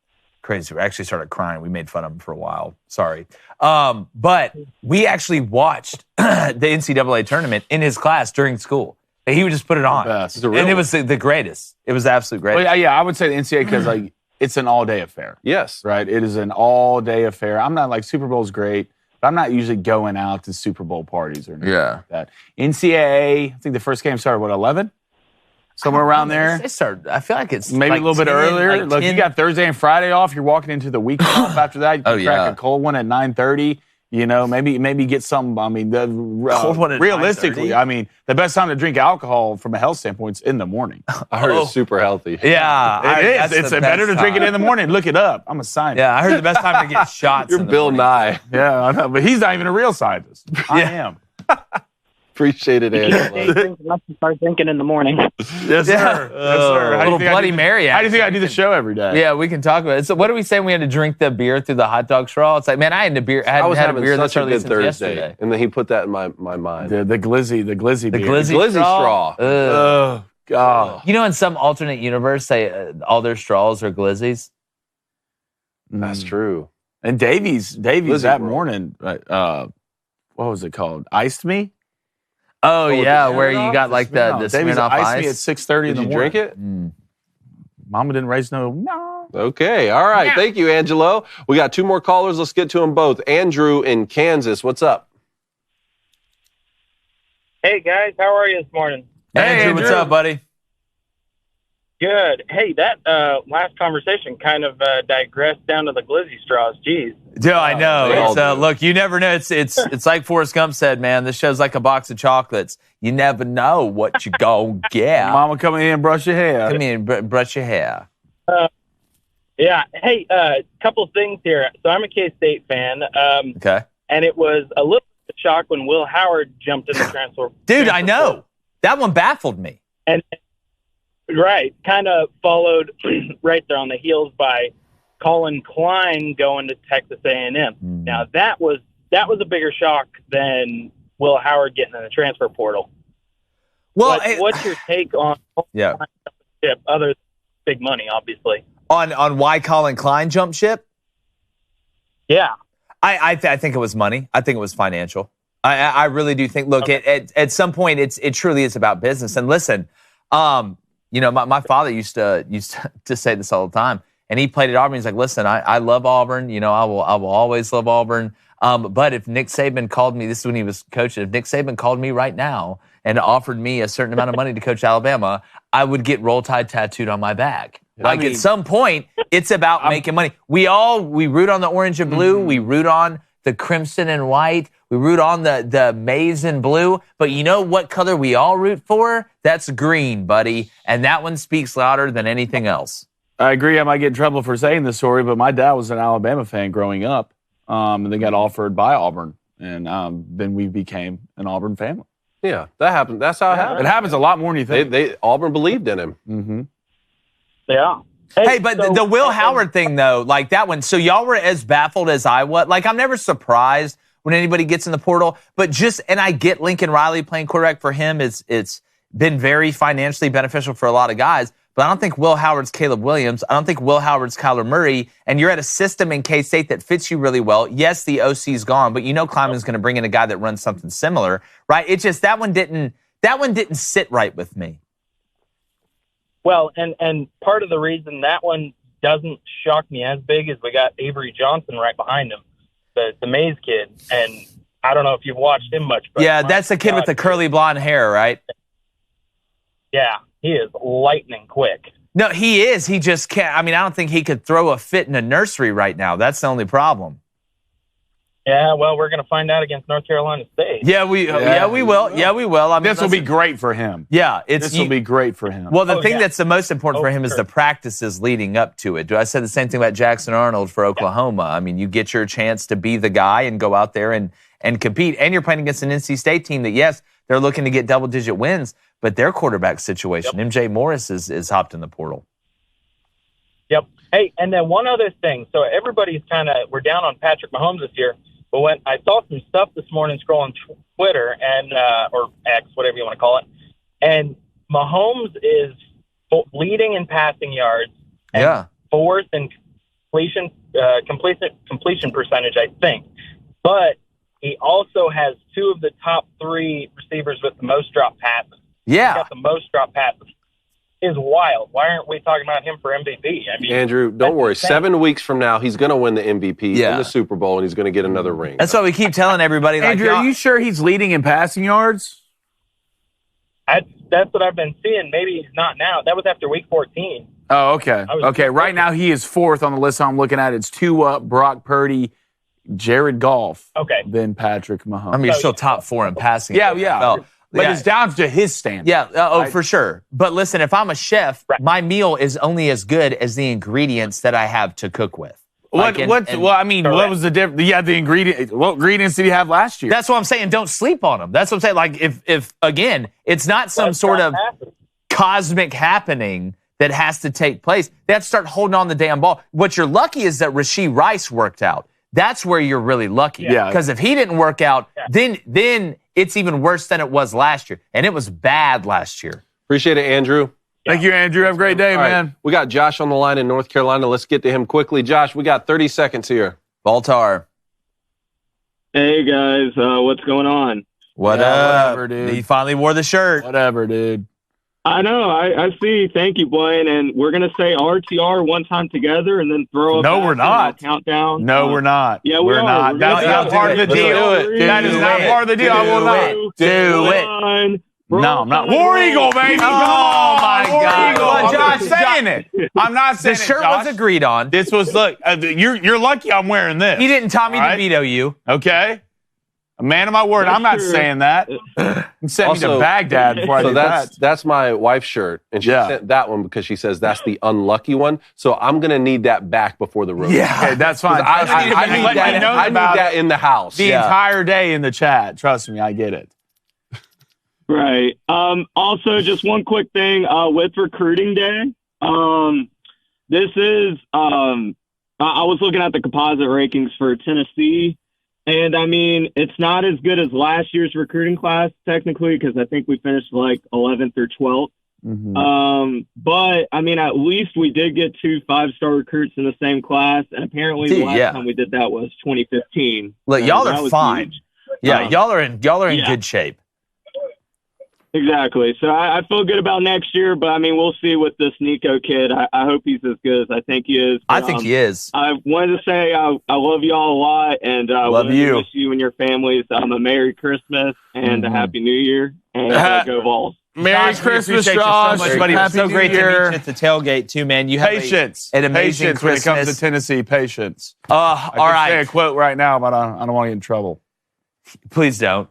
crazy. We actually started crying. We made fun of him for a while. Sorry. But we actually watched the NCAA tournament in his class during school. He would just put it on. And it was the greatest. It was the absolute greatest. Well, yeah, I would say the NCAA because it's an all-day affair. Yes. Right? It is an all-day affair. I'm not like Super Bowl's great, but I'm not usually going out to Super Bowl parties or anything like that. NCAA, I think the first game started, 11? Somewhere around there? It started, I feel like it's maybe like a little bit 10, earlier. like Look, 10. you got Thursday and Friday off. You're walking into the weekend off after that. You can crack a cold one at 9:30. Maybe get some. I mean, realistically, the best time to drink alcohol from a health standpoint is in the morning. I heard it's super healthy. Yeah, it is. It's better to drink it in the morning. Look it up. I'm a scientist. Yeah, I heard the best time to get shots. You're Bill Nye. Yeah, I know, but he's not even a real scientist. I am. Appreciate it, Angela. Start drinking in the morning. Yes, sir. Yes, sir. A little Bloody Mary. How do you think I do the show every day? Yeah, we can talk about it. So, what are we saying? We had to drink the beer through the hot dog straw. It's like, man, I hadn't had a beer such a good Thursday, yesterday. and then he put that in my mind. The glizzy beer. Glizzy straw. Oh God! In some alternate universe, all their straws are glizzies. That's true. And Davies Glizzy that World. morning. What was it called? Iced Me. Oh yeah, where you got like the Davies Smirnoff iced me at Ice. 6:30 in the morning. Did you drink it? Mama didn't raise no. Okay, all right. Thank you, Angelo. We got 2 more callers. Let's get to them both. Andrew in Kansas, what's up? Hey, guys. How are you this morning? Hey, Andrew, what's up, buddy? Good. Hey, that last conversation kind of digressed down to the glizzy straws. Jeez. Yeah, I know. It's, look, you never know. It's like Forrest Gump said, man. This show's like a box of chocolates. You never know what you gonna get. Mama, come in and brush your hair. Come in and brush your hair. Yeah. Hey, couple of things here. So I'm a K-State fan. Okay. And it was a little bit of shock when Will Howard jumped in the transfer. Dude, I know. That one baffled me. And right, kind of followed right there on the heels by Colin Klein going to Texas A&M. Now that was a bigger shock than Will Howard getting in the transfer portal. Well, what's your take on other than big money, obviously? On why Colin Klein jumped ship? Yeah. I think it was money. I think it was financial. I really do think. Look, at some point, it truly is about business. And listen, my father used to say this all the time, and he played at Auburn. He's like, listen, I love Auburn. I will always love Auburn. But if Nick Saban called me, this is when he was coaching. If Nick Saban called me right now and offered me a certain amount of money to coach Alabama, I would get Roll Tide tattooed on my back. At some point, it's about making money. We root on the orange and blue. Mm-hmm. We root on the crimson and white. We root on the maize and blue. But you know what color we all root for? That's green, buddy. And that one speaks louder than anything else. I agree. I might get in trouble for saying this story, but my dad was an Alabama fan growing up. And they got offered by Auburn. And then we became an Auburn family. Yeah, that happened. That's how it happened. It happens a lot more than you think. Auburn believed in him. Mm-hmm. Yeah. Hey, but the Will Howard thing, though, like that one, so y'all were as baffled as I was. Like, I'm never surprised when anybody gets in the portal, but and I get Lincoln Riley playing quarterback for him. It's been very financially beneficial for a lot of guys, but I don't think Will Howard's Caleb Williams. I don't think Will Howard's Kyler Murray, and you're at a system in K-State that fits you really well. Yes, the OC's gone, but Kleiman's going to bring in a guy that runs something similar, right? It's just that one didn't sit right with me. Well, and part of the reason that one doesn't shock me as big is we got Avery Johnson right behind him, the Mays kid, and I don't know if you've watched him much. But yeah, that's the kid with the curly blonde hair, right? Yeah, he is lightning quick. No, he is. He just can't. I don't think he could throw a fit in a nursery right now. That's the only problem. Yeah, well, we're going to find out against North Carolina State. Yeah, we will. Yeah, we will. This will be great for him. Yeah, this will be great for him. Well, the thing that's the most important for him is the practices leading up to it. I said the same thing about Jackson Arnold for Oklahoma. Yeah. You get your chance to be the guy and go out there and compete. And you're playing against an NC State team that, yes, they're looking to get double-digit wins, but their quarterback situation, MJ Morris is hopped in the portal. Yep. Hey, and then one other thing. So everybody's we're down on Patrick Mahomes this year. But when I saw some stuff this morning scrolling Twitter and or X, whatever you want to call it, and Mahomes is leading in passing yards, and fourth in completion percentage, I think. But he also has two of the top three receivers with the most drop passes. Yeah, he's got the most drop passes. Is wild. Why aren't we talking about him for MVP? Andrew, don't worry. 7 weeks from now, he's going to win the MVP in the Super Bowl, and he's going to get another ring. That's why we keep telling everybody. Andrew, are you sure he's leading in passing yards? That's what I've been seeing. Maybe he's not now. That was after week 14. Oh, okay. Okay, right now he is fourth on the list I'm looking at. It's Tua, Brock Purdy, Jared Goff, then Patrick Mahomes. You're still top four in passing. Yeah. But it's down to his standard. Yeah, right? For sure. But listen, if I'm a chef, my meal is only as good as the ingredients that I have to cook with. What was the difference? Yeah, the ingredient. What ingredients did he have last year? That's what I'm saying. Don't sleep on them. That's what I'm saying. Like, if again, it's not some sort of cosmic happening that has to take place. They have to start holding on the damn ball. What you're lucky is that Rashee Rice worked out. That's where you're really lucky. Yeah. Because if he didn't work out, then it's even worse than it was last year. And it was bad last year. Appreciate it, Andrew. Thank you, Andrew. Have a great day, man. Right. We got Josh on the line in North Carolina. Let's get to him quickly. Josh, we got 30 seconds here. Baltar. Hey, guys. What's going on? What up? Whatever, dude. He finally wore the shirt. Whatever, dude. I know. I see. Thank you, Blaine. And we're going to say RTR one time together and then throw up. No, we're not. Countdown. No, we're not. Yeah, we're not. That's not part of the deal. That is not part of the deal. I will not. Do it. No, I'm not. War Eagle, baby. Oh, my God. I'm not saying it. I'm not saying it, The shirt was agreed on. This was, look, you're lucky I'm wearing this. He didn't Tommy DeVito you. Okay? A man of my word. I'm not saying that. You sent me to Baghdad before I did that. That's my wife's shirt, and she sent that one because she says that's the unlucky one. So I'm going to need that back before the road. Yeah, okay, that's fine. I need that in the house. The entire day in the chat. Trust me, I get it. Right. Also, just one quick thing with recruiting day. This is I was looking at the composite rankings for Tennessee. And, it's not as good as last year's recruiting class, technically, because I think we finished like 11th or 12th. Mm-hmm. But, at least we did get 2 5-star recruits in the same class. And apparently the last time we did that was 2015. Look, y'all are fine. Huge. Yeah, y'all are in good shape. Exactly. So I feel good about next year, but I mean, we'll see with this Nico kid. I hope he's as good as I think he is. But, I think he is. I wanted to say I love y'all a lot, and love you. Wish you and your families a Merry Christmas and a Happy New Year, and go Vols. Merry Christmas, Josh. So much, buddy. Happy So great New Year. to meet you at the tailgate, too, man. You have Patience. an amazing Patience Christmas. when it comes to Tennessee. Patience. All right. Say a quote right now, but I don't want to get in trouble. Please don't.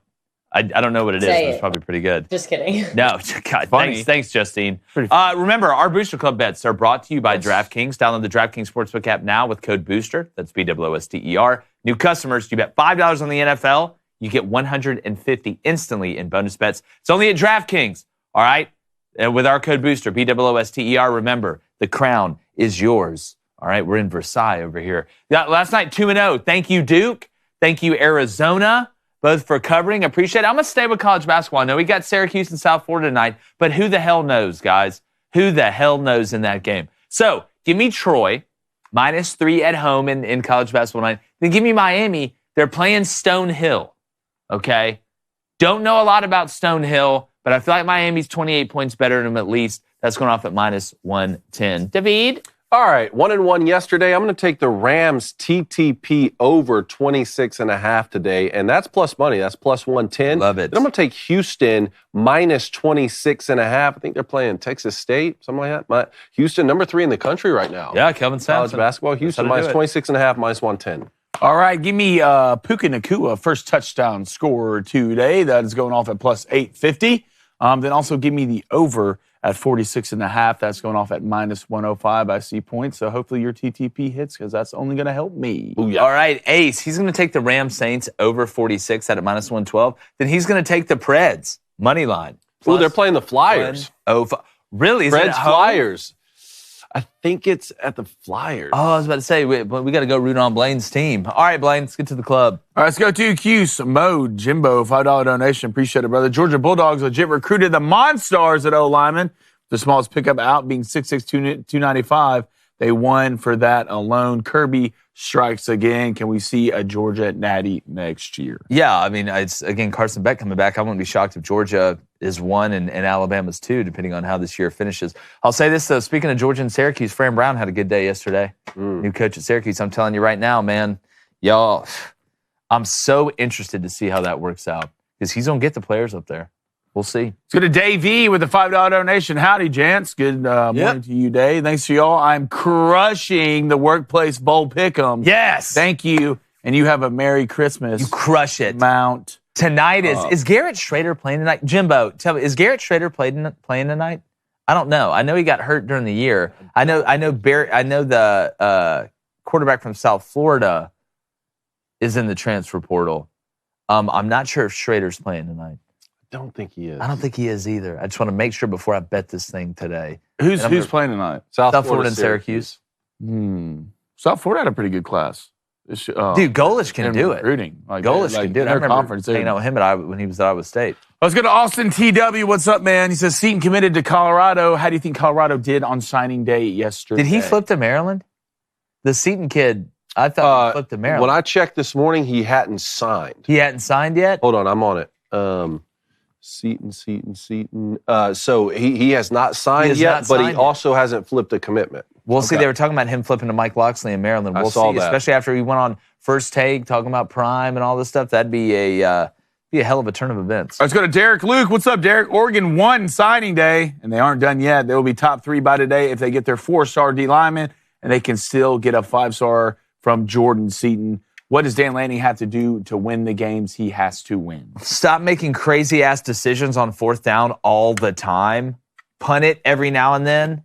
I don't know what it is, but Say it's it. probably pretty good. Just kidding. No, God, thanks, Justine. Remember, our Booster Club bets are brought to you by DraftKings. Download the DraftKings Sportsbook app now with code BOOSTER. That's BOOSTER. New customers, you bet $5 on the NFL, you get $150 instantly in bonus bets. It's only at DraftKings, all right? And with our code BOOSTER, BOOSTER, remember, the crown is yours. All right, we're in Versailles over here. Last night, 2-0. Thank you, Duke. Thank you, Arizona. Both for covering. Appreciate it. I'm going to stay with college basketball. I know we got Syracuse and South Florida tonight, but who the hell knows, guys? Who the hell knows in that game? So give me Troy, -3 at home in college basketball tonight. Then give me Miami. They're playing Stonehill, okay? Don't know a lot about Stonehill, but I feel like Miami's 28 points better than them at least. That's going off at -110. David? All right, 1-1 yesterday. I'm going to take the Rams TTP over 26.5 today, and that's plus money. That's plus 110. Love it. Then I'm going to take Houston -26.5. I think they're playing Texas State, something like that. Houston, number 3 in the country right now. Yeah, Kelvin Sampson. College basketball. Houston -26.5, -110. All right, give me Puka Nacua, first touchdown scorer today. That is going off at plus 850. Then also give me the over at 46.5. That's going off at -105. I see points. So hopefully your TTP hits because that's only going to help me. All right, Ace. He's going to take the Rams Saints over 46 at -112. Then he's going to take the Preds money line. Oh, they're playing the Flyers. Really? Is it at Preds home? Flyers. I think it's at the Flyers. Oh, I was about to say, we got to go root on Blaine's team. All right, Blaine, let's get to the club. All right, let's go to Cuse, Mode, Jimbo, $5 donation. Appreciate it, brother. Georgia Bulldogs legit recruited the Monstars at O-lineman. The smallest pickup out being 6'6", 295. They won for that alone. Kirby strikes again. Can we see a Georgia natty next year? Yeah, I mean, it's again Carson Beck coming back. I wouldn't be shocked if Georgia is 1 and Alabama's 2, depending on how this year finishes. I'll say this, though. Speaking of Georgia and Syracuse, Fran Brown had a good day yesterday. New coach at Syracuse. I'm telling you right now, man, y'all, I'm so interested to see how that works out because he's going to get the players up there. We'll see. Let's go to Dave E with a $5 donation. Howdy, gents. Good morning to you, Dave. Thanks to y'all. I'm crushing the workplace bowl pick'em. Yes. Thank you. And you have a Merry Christmas. You crush it. Mount. Tonight is Garrett Schrader playing tonight? Jimbo, tell me, is Garrett Schrader playing tonight? I don't know. I know he got hurt during the year. I know the quarterback from South Florida is in the transfer portal. I'm not sure if Schrader's playing tonight. Don't think he is. I don't think he is either. I just want to make sure before I bet this thing today. Who's playing tonight? South Florida and Syracuse. South Florida had a pretty good class. Dude, Golish can do it. Golish can do it. I remember conference hanging out with him when he was at Iowa State. Let's go to Austin TW. What's up, man? He says, Seton committed to Colorado. How do you think Colorado did on signing day yesterday? Did he flip to Maryland? The Seton kid, I thought he flipped to Maryland. When I checked this morning, he hadn't signed. He hadn't signed yet? Hold on, I'm on it. Seton. So he has not signed yet, but he also hasn't flipped a commitment. We'll see. They were talking about him flipping to Mike Loxley in Maryland. We'll see, especially after he went on First Take, talking about Prime and all this stuff. That'd be a hell of a turn of events. Let's go to Derek Luke. What's up, Derek? Oregon won signing day, and they aren't done yet. They will be top 3 by today if they get their 4-star D lineman, and they can still get a 5-star from Jordan Seton. What does Dan Lanning have to do to win the games he has to win? Stop making crazy-ass decisions on 4th down all the time. Punt it every now and then.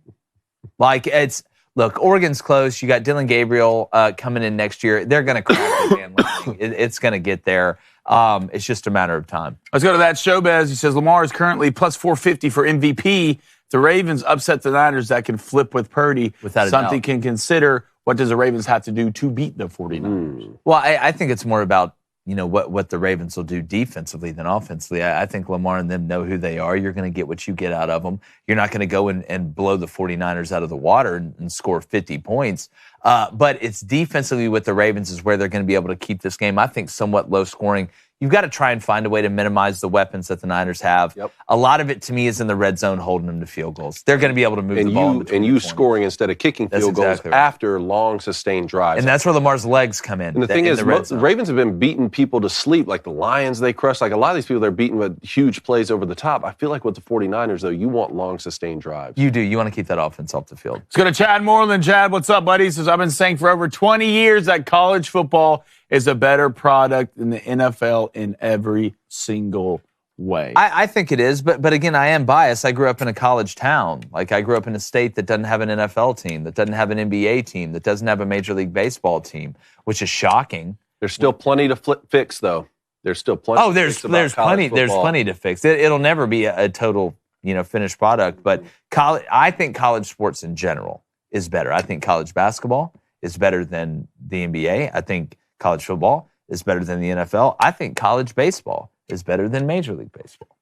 Look, Oregon's close. You got Dylan Gabriel coming in next year. They're going to crack Dan Lanning. It's going to get there. It's just a matter of time. Let's go to that Showbaz. He says, Lamar is currently plus 450 for MVP. The Ravens upset the Niners. That can flip with Purdy. Without a Something doubt. can consider. What does the Ravens have to do to beat the 49ers? Well, I think it's more about what the Ravens will do defensively than offensively. I think Lamar and them know who they are. You're going to get what you get out of them. You're not going to go and blow the 49ers out of the water and score 50 points. But it's defensively with the Ravens is where they're going to be able to keep this game, I think, somewhat low scoring. You've got to try and find a way to minimize the weapons that the Niners have. Yep. A lot of it, to me, is in the red zone holding them to field goals. They're going to be able to move the ball in between. And you scoring instead of kicking field goals after long, sustained drives. And that's where Lamar's legs come in. And the thing is, the Ravens have been beating people to sleep, like the Lions they crushed. Like a lot of these people, they're beating with huge plays over the top. I feel like with the 49ers, though, you want long, sustained drives. You do. You want to keep that offense off the field. Let's go to Chad Moreland. Chad, what's up, buddy? He says, I've been saying for over 20 years that college football is a better product than the NFL in every single way. I think it is, but again, I am biased. I grew up in a college town. Like, I grew up in a state that doesn't have an NFL team, that doesn't have an NBA team, that doesn't have a Major League Baseball team, which is shocking. There's still plenty to fix, though. There's still plenty. Oh, there's plenty to fix. It'll never be a total, finished product. But I think college sports in general is better. I think college basketball is better than the NBA. I think college football is better than the NFL. I think college baseball is better than Major League Baseball.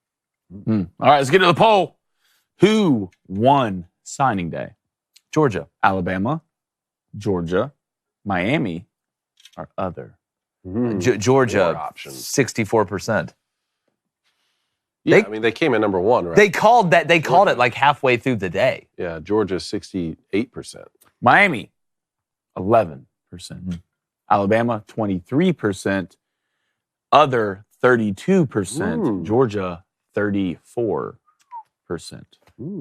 All right, let's get to the poll. Who won signing day? Georgia. Alabama, Georgia, Miami, or other? Georgia, 64%. Yeah, they came in number one, right? They called it like halfway through the day. Yeah, Georgia, 68%. Miami, 11%. Alabama, 23%. Other, 32%. Georgia, 34%.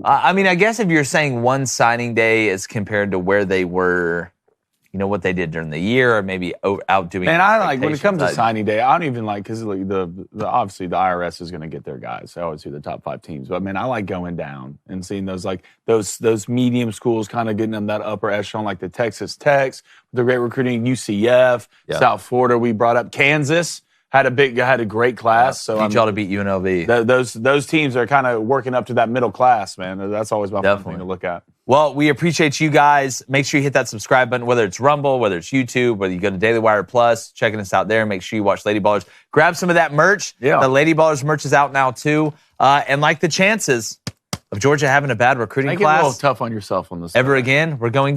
I guess if you're saying one signing day as compared to where they were, what they did during the year, or maybe outdoing. And I like when it comes to signing day, I don't even like, because obviously the IRS is going to get their guys. I always do the top 5 teams, but I like going down and seeing those medium schools kind of getting them that upper echelon, like the Texas Techs, the great recruiting, UCF, South Florida. We brought up Kansas. Had a great class. So need y'all to beat UNLV. Those teams are kind of working up to that middle class, man. That's always my fun thing to look at. Well, we appreciate you guys. Make sure you hit that subscribe button, whether it's Rumble, whether it's YouTube, whether you go to Daily Wire Plus, checking us out there. Make sure you watch Lady Ballers. Grab some of that merch. Yeah. The Lady Ballers merch is out now, too. And like the chances of Georgia having a bad recruiting class. Make it a little tough on yourself on this. Ever again, we're going.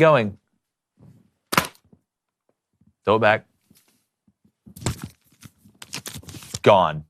Throw it back. Gone.